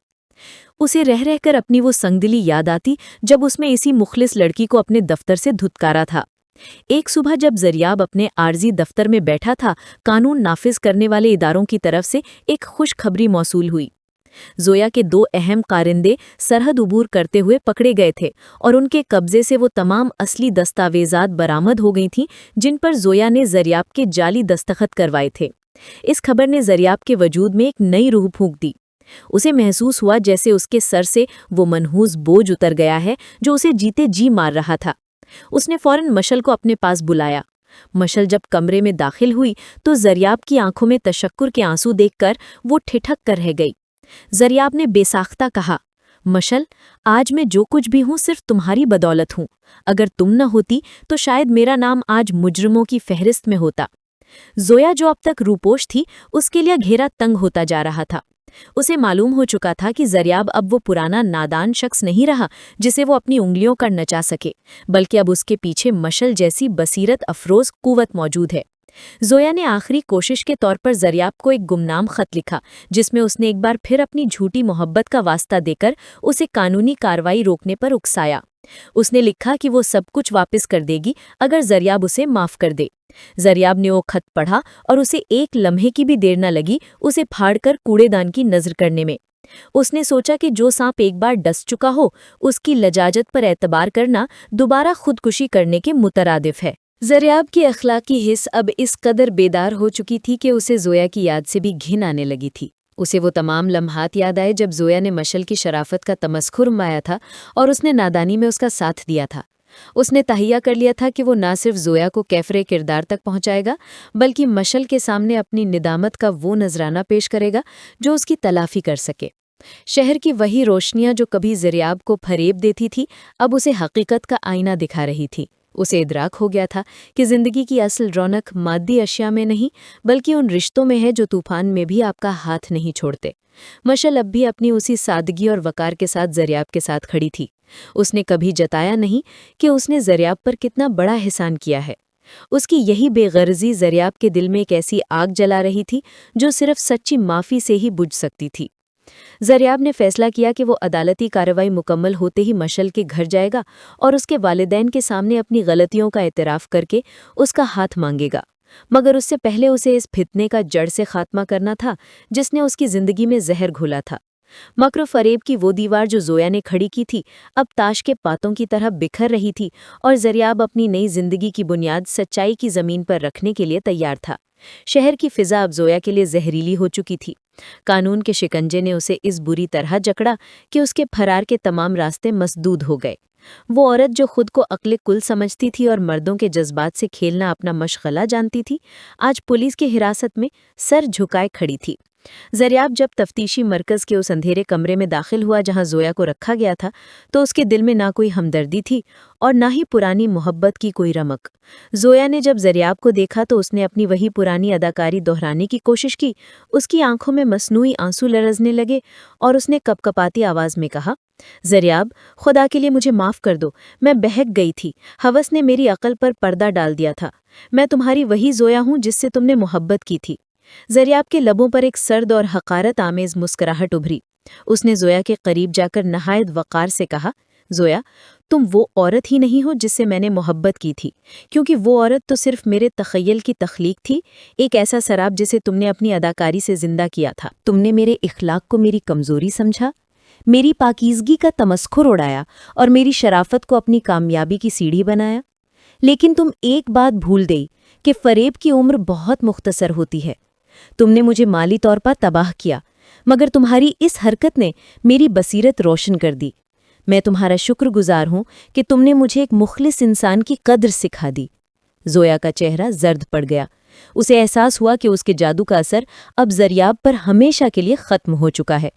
उसे रह रहकर अपनी वो संगदिली याद आती जब उसमें इसी मुखलिस लड़की को अपने दफ्तर से धुतकारा था। एक सुबह जब ज़रियाब अपने आर्जी दफ्तर में बैठा था, कानून नाफिज करने वाले इदारों की तरफ से एक खुशखबरी मौसूल हुई। ज़ोया के 2 अहम कारिंदे सरहद उबूर करते हुए पकड़े गए थे और उनके कब्जे से वो तमाम असली दस्तावेज़ात बरामद हो गई थीं जिन पर ज़ोया ने ज़रियाब के जाली दस्तखत करवाए थे। इस खबर ने ज़रियाब के वजूद में एक नई रूह फूंक दी। उसे महसूस हुआ जैसे उसके सर से वो मनहूस बोझ उतर गया है जो उसे जीते जी मार रहा था। उसने फौरन मशल को अपने पास बुलाया। मशल जब कमरे में दाखिल हुई तो ज़रियाब की आंखों में तशक्कुर के आंसू देखकर वो ठिठक कर रह गई। ज़रियाब ने बेसाख्ता कहा, मशल, आज मैं जो कुछ भी हूँ सिर्फ तुम्हारी बदौलत हूँ। अगर तुम न होती तो शायद मेरा नाम आज मुजरिमों की फहरिस्त में होता। ज़ोया जो अब तक रूपोश थी, उसके लिए घेरा तंग होता जा रहा था। उसे मालूम हो चुका था कि ज़रियाब अब वो पुराना नादान शख्स नहीं रहा जिसे वो अपनी उंगलियों कर नचा सके, बल्कि अब उसके पीछे मशल जैसी बसीरत अफरोज़ कुव्वत मौजूद है। ज़ोया ने आखिरी कोशिश के तौर पर ज़रियाब को एक गुमनाम ख़त लिखा जिसमें उसने एक बार फिर अपनी झूठी मोहब्बत का वास्ता देकर उसे कानूनी कार्रवाई रोकने पर उकसाया। उसने लिखा कि वो सब कुछ वापस कर देगी अगर ज़रियाब उसे माफ़ कर दे। ज़रियाब ने वो खत पढ़ा और उसे एक लम्हे की भी देर न लगी उसे फाड़कर कूड़ेदान की नज़र करने में। उसने सोचा कि जो सांप एक बार डस चुका हो, उसकी लजाजत पर एतबार करना दोबारा खुदकुशी करने के मुतरादिफ है। ज़रियाब की अखलाकी हिस्स अब इस कदर बेदार हो चुकी थी कि उसे ज़ोया की याद से भी घिन आने लगी थी। उसे वो तमाम लम्हात याद आए जब ज़ोया ने मशल की शराफत का तमस्खुर उमाया था और उसने नादानी में उसका साथ दिया था। उसने तहिया कर लिया था कि वो ना सिर्फ ज़ोया को कैफरे किरदार तक पहुंचाएगा, बल्कि मशल के सामने अपनी निदामत का वो नजराना पेश करेगा जो उसकी तलाफी कर सके। शहर की वही रोशनियां जो कभी ज़रियाब को फरेब देती थी, अब उसे हकीकत का आईना दिखा रही थी। उसे इदराक हो गया था कि जिंदगी की असल रौनक मादी अशिया में नहीं बल्कि उन रिश्तों में है जो तूफान में भी आपका हाथ नहीं छोड़ते। मशल अब भी अपनी उसी सादगी और वकार के साथ ज़रियाब के साथ खड़ी थी। उसने कभी जताया नहीं कि उसने ज़रियाब पर कितना बड़ा एहसान किया है। उसकी यही बेगर्जी ज़रियाब के दिल में एक ऐसी आग जला रही थी जो सिर्फ सच्ची माफ़ी से ही बुझ सकती थी। ज़रियाब ने फैसला किया कि वो अदालती कार्रवाई मुकम्मल होते ही मशल के घर जाएगा और उसके वालिदैन के सामने अपनी गलतियों का एतराफ़ करके उसका हाथ मांगेगा। मगर उससे पहले उसे इस फितने का जड़ से खात्मा करना था जिसने उसकी ज़िंदगी में जहर घोला था। मकर फरेब की वो दीवार जो ज़ोया ने खड़ी की थी अब ताश के पातों की तरह बिखर रही थी और ज़रियाब अपनी नई जिंदगी की बुनियाद सच्चाई की ज़मीन पर रखने के लिए तैयार था। शहर की फिजा अब ज़ोया के लिए जहरीली हो चुकी थी। कानून के शिकंजे ने उसे इस बुरी तरह जकड़ा कि उसके फरार के तमाम रास्ते मसदूद हो गए। वो औरत जो खुद को अक्ल कुल समझती थी और मर्दों के जज्बात से खेलना अपना मशगला जानती थी, आज पुलिस की हिरासत में सर झुकाए खड़ी थी। ज़रियाब जब तफ्तीशी मरकज़ के उस अंधेरे कमरे में दाखिल हुआ जहां ज़ोया को रखा गया था तो उसके दिल में ना कोई हमदर्दी थी और ना ही पुरानी मोहब्बत की कोई रमक। ज़ोया ने जब ज़रियाब को देखा तो उसने अपनी वही पुरानी अदाकारी दोहराने की कोशिश की। उसकी आंखों में मसनूई आंसू लरजने लगे और उसने कपकपाती आवाज़ में कहा, ज़रियाब, खुदा के लिए मुझे माफ़ कर दो, मैं बहक गई थी, हवस ने मेरी अकल पर पर्दा डाल दिया था। मैं तुम्हारी वही ज़ोया हूँ जिससे तुमने मोहब्बत की थी। ज़रियाब के लबों पर एक सर्द और हकारत आमेज़ मुस्कुराहट उभरी। उसने ज़ोया के करीब जाकर नहायत वक़ार से कहा, ज़ोया, तुम वो औरत ही नहीं हो जिससे मैंने मोहब्बत की थी, क्योंकि वो औरत तो सिर्फ मेरे तख़य्युल की तख्लीक थी, एक ऐसा शराब जिसे तुमने अपनी अदाकारी से ज़िंदा किया था। तुमने मेरे इख़लाक़ को मेरी कमज़ोरी समझा, मेरी पाकीज़गी का तमस्खुर उड़ाया और मेरी शराफ़त को अपनी कामयाबी की सीढ़ी बनाया। लेकिन तुम एक बात भूल गई कि फ़रेब की उम्र बहुत मुख्तसर होती है। तुमने मुझे माली तौर पर तबाह किया, मगर तुम्हारी इस हरकत ने मेरी बसीरत रोशन कर दी। मैं तुम्हारा शुक्रगुजार हूँ कि तुमने मुझे एक मुखलिस इंसान की कद्र सिखा दी। ज़ोया का चेहरा जर्द पड़ गया। उसे एहसास हुआ कि उसके जादू का असर अब ज़रियाब पर हमेशा के लिए ख़त्म हो चुका है।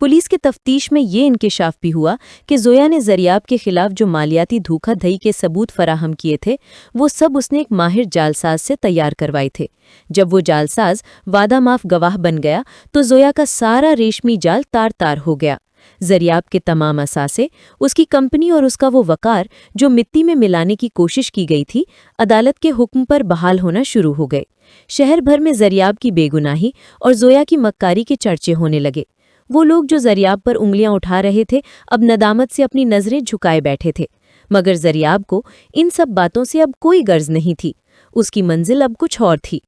पुलिस के तफ्तीश में ये इंकिशाफ भी हुआ कि ज़ोया ने ज़रियाब के खिलाफ जो मालियाती धोखाधड़ी के सबूत फराहम किए थे वो सब उसने एक माहिर जालसाज से तैयार करवाए थे। जब वो जालसाज वादा माफ गवाह बन गया तो ज़ोया का सारा रेशमी जाल तार तार हो गया। ज़रियाब के तमाम असासे, उसकी कंपनी और उसका वो वकार जो मिट्टी में मिलाने की कोशिश की गई थी, अदालत के हुक्म पर बहाल होना शुरू हो गए। शहर भर में ज़रियाब की बेगुनाही और ज़ोया की मक्कारी के चर्चे होने लगे। वो लोग जो ज़रियाब पर उंगलियां उठा रहे थे अब नदामत से अपनी नज़रें झुकाए बैठे थे, मगर ज़रियाब को इन सब बातों से अब कोई गर्ज नहीं थी। उसकी मंजिल अब कुछ और थी।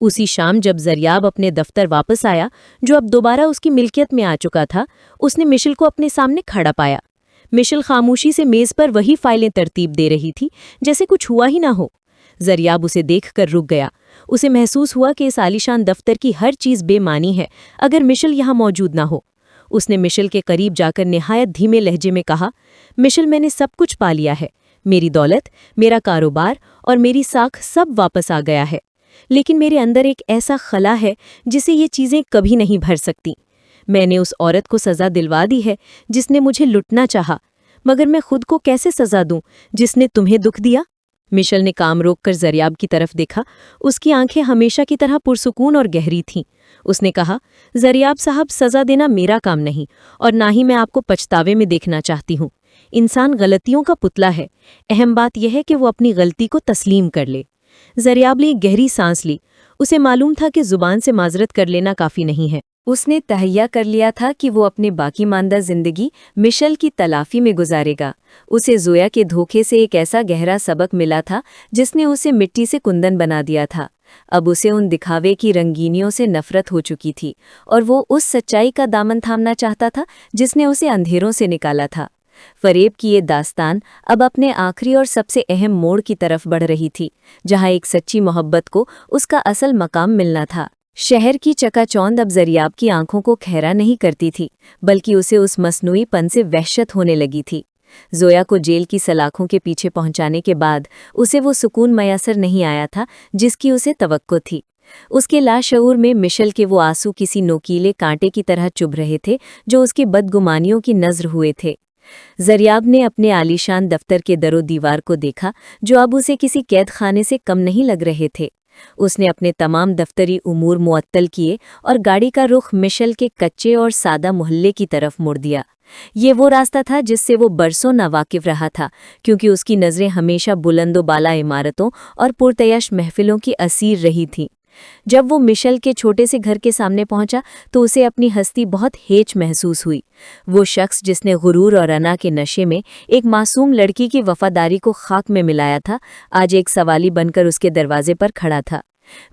उसी शाम जब ज़रियाब अपने दफ्तर वापस आया, जो अब दोबारा उसकी मिल्कियत में आ चुका था, उसने मिशेल को अपने सामने खड़ा पाया। मिशेल खामोशी से मेज़ पर वही फाइलें तरतीब दे रही थी जैसे कुछ हुआ ही ना हो। ज़रियाब उसे देखकर रुक गया। उसे महसूस हुआ कि इस आलीशान दफ्तर की हर चीज़ बेमानी है अगर मिशेल यहाँ मौजूद ना हो। उसने मिशेल के करीब जाकर निहायत धीमे लहजे में कहा, मिशेल, मैंने सब कुछ पा लिया है। मेरी दौलत, मेरा कारोबार और मेरी साख सब वापस आ गया है, लेकिन मेरे अंदर एक ऐसा खला है जिसे ये चीज़ें कभी नहीं भर सकती। मैंने उस औरत को सज़ा दिलवा दी है जिसने मुझे लुटना चाहा, मगर मैं खुद को कैसे सज़ा दूं जिसने तुम्हें दुख दिया? मिशेल ने काम रोककर ज़रियाब की तरफ देखा। उसकी आंखें हमेशा की तरह पुरसुकून और गहरी थीं। उसने कहा, ज़रियाब साहब, सज़ा देना मेरा काम नहीं और ना ही मैं आपको पछतावे में देखना चाहती हूँ। इंसान गलतियों का पुतला है। अहम बात यह है कि वो अपनी गलती को तस्लीम कर ले। ज़रियाब ने गहरी सांस ली। उसे मालूम था कि ज़ुबान से माजरत कर लेना काफ़ी नहीं है। उसने तहैया कर लिया था कि वो अपनी बाकी मानदा जिंदगी मिशेल की तलाफी में गुजारेगा। उसे ज़ोया के धोखे से एक ऐसा गहरा सबक मिला था जिसने उसे मिट्टी से कुंदन बना दिया था। अब उसे उन दिखावे की रंगीनियों से नफरत हो चुकी थी और वो उस सच्चाई का दामन थामना चाहता था जिसने उसे अंधेरों से निकाला था। फरेब की ये दास्तान अब अपने आखिरी और सबसे अहम मोड़ की तरफ बढ़ रही थी, जहाँ एक सच्ची मोहब्बत को उसका असल मकाम मिलना था। शहर की चकाचौंध अब ज़रियाब की आंखों को खैरा नहीं करती थी, बल्कि उसे उस मसनूई पन से वहशत होने लगी थी। ज़ोया को जेल की सलाखों के पीछे पहुंचाने के बाद उसे वो सुकून मयसर नहीं आया था जिसकी उसे तवक्को थी। उसके लाशऊर में मिशेल के वो आंसू किसी नोकीले कांटे की तरह चुभ रहे थे जो उसकी बदगुमानियों की नज़र हुए थे। जरियाब ने अपने आलीशान दफ्तर के दरो दीवार को देखा, जो अब उसे किसी कैद खाने से कम नहीं लग रहे थे। उसने अपने तमाम दफ्तरी उमूर मुअत्तल किए और गाड़ी का रुख मिशेल के कच्चे और सादा मोहल्ले की तरफ मोड़ दिया। ये वो रास्ता था जिससे वो बरसों नावाकिफ रहा था, क्योंकि उसकी नज़रें हमेशा बुलंदो बाला इमारतों और पुरतयश महफिलों की असीर रही थीं। जब वो मिशेल के छोटे से घर के सामने पहुंचा तो उसे अपनी हस्ती बहुत हेच महसूस हुई। वो शख्स जिसने गुरूर और अना के नशे में एक मासूम लड़की की वफादारी को खाक में मिलाया था, आज एक सवाली बनकर उसके दरवाजे पर खड़ा था।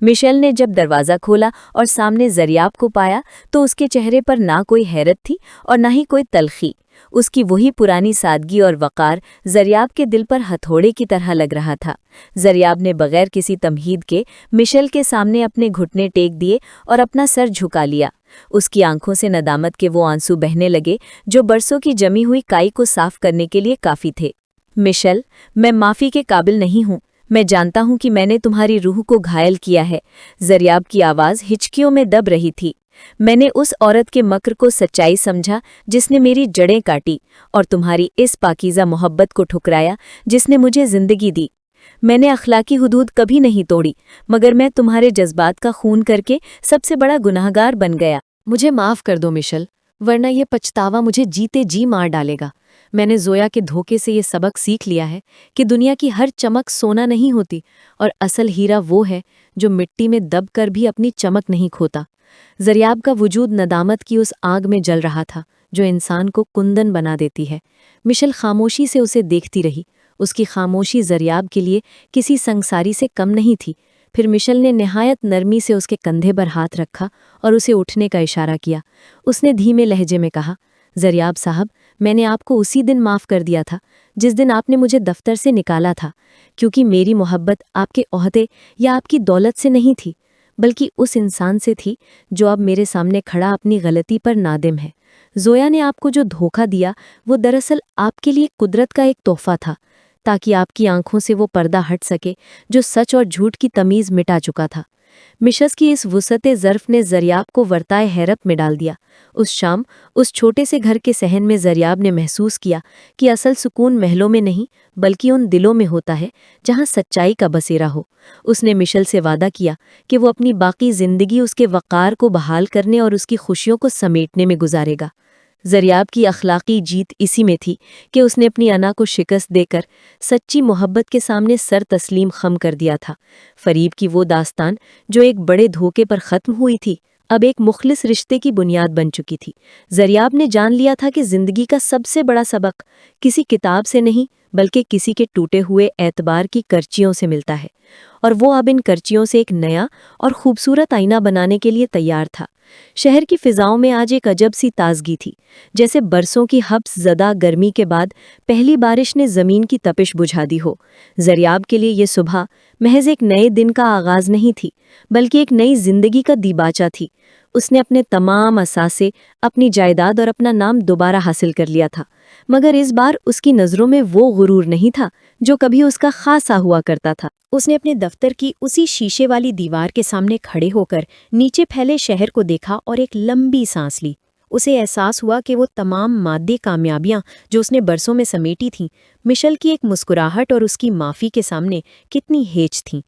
मिशेल ने जब दरवाज़ा खोला और सामने जरियाब को पाया तो उसके चेहरे पर ना कोई हैरत थी और ना ही कोई तलखी। उसकी वही पुरानी सादगी और वक़ार जरियाब के दिल पर हथौड़े की तरह लग रहा था। जरियाब ने बगैर किसी तमहीद के मिशेल के सामने अपने घुटने टेक दिए और अपना सर झुका लिया। उसकी आंखों से नदामत के वो आंसू बहने लगे जो बरसों की जमी हुई काई को साफ करने के लिए काफ़ी थे। मिशेल, मैं माफ़ी के काबिल नहीं हूँ। मैं जानता हूँ कि मैंने तुम्हारी रूह को घायल किया है। जरियाब की आवाज़ हिचकियों में दब रही थी। मैंने उस औरत के मक्र को सच्चाई समझा जिसने मेरी जड़ें काटी, और तुम्हारी इस पाकीज़ा मोहब्बत को ठुकराया जिसने मुझे ज़िंदगी दी। मैंने अखलाकी हुदूद कभी नहीं तोड़ी, मगर मैं तुम्हारे जज्बात का खून करके सबसे बड़ा गुनाहगार बन गया। मुझे माफ़ कर दो मिशेल, वरना ये पछतावा मुझे जीते जी मार डालेगा। मैंने जोया के धोखे से ये सबक सीख लिया है कि दुनिया की हर चमक सोना नहीं होती, और असल हीरा वो है जो मिट्टी में दब कर भी अपनी चमक नहीं खोता। जरियाब का वजूद नदामत की उस आग में जल रहा था जो इंसान को कुंदन बना देती है। मिशेल खामोशी से उसे देखती रही। उसकी खामोशी जरियाब के लिए किसी संगसारी से कम नहीं थी। फिर मिशेल ने निहायत नरमी से उसके कंधे पर हाथ रखा और उसे उठने का इशारा किया। उसने धीमे लहजे में कहा, जरियाब साहब, मैंने आपको उसी दिन माफ़ कर दिया था जिस दिन आपने मुझे दफ्तर से निकाला था, क्योंकि मेरी मोहब्बत आपके ओहदे या आपकी दौलत से नहीं थी, बल्कि उस इंसान से थी जो अब मेरे सामने खड़ा अपनी गलती पर नादिम है। जोया ने आपको जो धोखा दिया वो दरअसल आपके लिए कुदरत का एक तोहफा था, ताकि आपकी आंखों से वो पर्दा हट सके जो सच और झूठ की तमीज़ मिटा चुका था। मिशस की इस वुसअते ज़र्फ़ ने जरियाब को वर्ताए हैरत में डाल दिया। उस शाम उस छोटे से घर के सहन में जरियाब ने महसूस किया कि असल सुकून महलों में नहीं बल्कि उन दिलों में होता है जहाँ सच्चाई का बसेरा हो। उसने मिशेल से वादा किया कि वो अपनी बाकी ज़िंदगी उसके वक़ार को बहाल करने और उसकी खुशियों को समेटने में गुजारेगा। जरियाब की अखलाकी जीत इसी में थी कि उसने अपनी अना को शिकस्त देकर सच्ची मोहब्बत के सामने सर तस्लीम खम कर दिया था। फरीब की वो दास्तान जो एक बड़े धोखे पर ख़त्म हुई थी, अब एक मुखलिस रिश्ते की बुनियाद बन चुकी थी। जरियाब ने जान लिया था कि ज़िंदगी का सबसे बड़ा सबक किसी किताब से नहीं बल्कि किसी के टूटे हुए एतबार की करचियों से मिलता है, और वो अब इन करचियों से एक नया और खूबसूरत आईना बनाने के लिए तैयार था। शहर की फिजाओं में आज एक अजब सी ताजगी थी, जैसे बरसों की हब्स ज़दा गर्मी के बाद पहली बारिश ने ज़मीन की तपिश बुझा दी हो। जरियाब के लिए ये सुबह महज एक नए दिन का आगाज़ नहीं थी, बल्कि एक नई जिंदगी का दीबाचा थी। उसने अपने तमाम असासे, अपनी जायदाद और अपना नाम दोबारा हासिल कर लिया था, मगर इस बार उसकी नज़रों में वो गुरूर नहीं था जो कभी उसका खासा हुआ करता था। उसने अपने दफ्तर की उसी शीशे वाली दीवार के सामने खड़े होकर नीचे फैले शहर को देखा और एक लंबी सांस ली। उसे एहसास हुआ कि वो तमाम मादी कामयाबियां जो उसने बरसों में समेटी थीं, मिशेल की एक मुस्कुराहट और उसकी माफ़ी के सामने कितनी हेच थीं।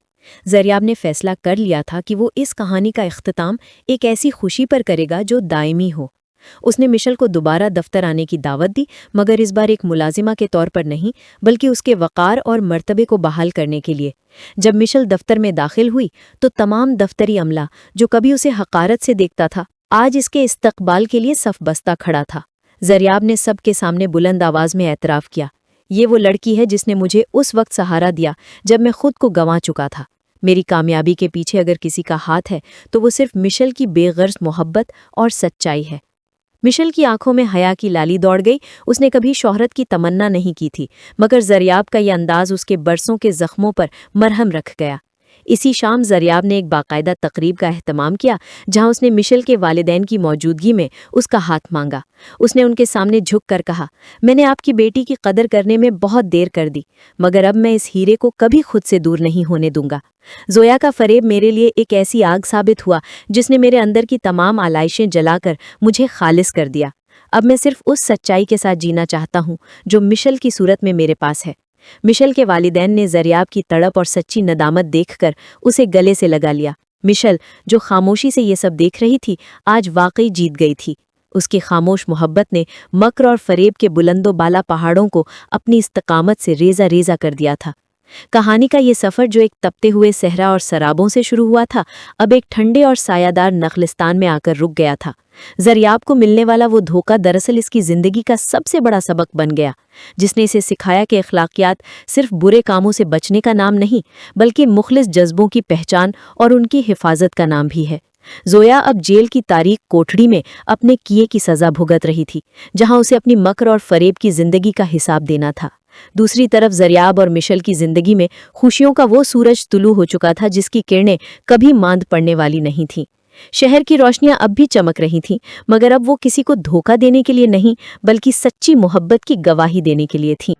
जरियाब ने फैसला कर लिया था कि वो इस कहानी का इख्तिताम एक ऐसी खुशी पर करेगा जो दायमी हो। उसने मिशेल को दोबारा दफ्तर आने की दावत दी, मगर इस बार एक मुलाजिमा के तौर पर नहीं बल्कि उसके वक़ार और मर्तबे को बहाल करने के लिए। जब मिशेल दफ्तर में दाखिल हुई तो तमाम दफ्तरी अमला जो कभी उसे हकारत से देखता था, आज इसके इस्तकबाल के लिए सफ बस्ता खड़ा था। जरियाब ने सबके सामने बुलंद आवाज़ में एतराफ़ किया, ये वो लड़की है जिसने मुझे उस वक्त सहारा दिया जब मैं खुद को गंवा चुका था। मेरी कामयाबी के पीछे अगर किसी का हाथ है तो वो सिर्फ मिशेल की बेगर्ज मोहब्बत और सच्चाई है। मिशेल की आंखों में हया की लाली दौड़ गई। उसने कभी शोहरत की तमन्ना नहीं की थी, मगर जरियाब का यह अंदाज उसके बरसों के जख्मों पर मरहम रख गया। इसी शाम जरियाब ने एक बाकायदा तकरीब का एहतमाम किया, जहां उसने मिशेल के वालिदैन की मौजूदगी में उसका हाथ मांगा। उसने उनके सामने झुक कर कहा, मैंने आपकी बेटी की कदर करने में बहुत देर कर दी, मगर अब मैं इस हीरे को कभी खुद से दूर नहीं होने दूंगा। जोया का फरेब मेरे लिए एक ऐसी आग साबित हुआ जिसने मेरे अंदर की तमाम आलाइशें जलाकर मुझे खालिस कर दिया। अब मैं सिर्फ उस सच्चाई के साथ जीना चाहता हूँ जो मिशेल की सूरत में मेरे पास है। मिशेल के वालिदैन ने ज़रियाब की तड़प और सच्ची नदामत देखकर उसे गले से लगा लिया। मिशेल, जो खामोशी से ये सब देख रही थी, आज वाकई जीत गई थी। उसकी खामोश मोहब्बत ने मक्र और फरेब के बुलंदो बाला पहाड़ों को अपनी इस्तकामत से रेजा रेजा कर दिया था। कहानी का ये सफ़र जो एक तपते हुए सहरा और सराबों से शुरू हुआ था, अब एक ठंडे और सायादार नखलिस्तान में आकर रुक गया था। ज़रियाब को मिलने वाला वो धोखा दरअसल इसकी ज़िंदगी का सबसे बड़ा सबक बन गया, जिसने इसे सिखाया कि अखलाकियात सिर्फ बुरे कामों से बचने का नाम नहीं, बल्कि मुखलिस जज्बों की पहचान और उनकी हिफाजत का नाम भी है। ज़ोया अब जेल की तारीक कोठड़ी में अपने किए की सज़ा भुगत रही थी, जहां उसे अपनी मक्र और फरेब की ज़िंदगी का हिसाब देना था। दूसरी तरफ ज़रियाब और मिशेल की ज़िंदगी में खुशियों का वो सूरज तुलू हो चुका था जिसकी किरणें कभी मांद पड़ने वाली नहीं थीं। शहर की रोशनियां अब भी चमक रही थीं, मगर अब वो किसी को धोखा देने के लिए नहीं, बल्कि सच्ची मोहब्बत की गवाही देने के लिए थीं।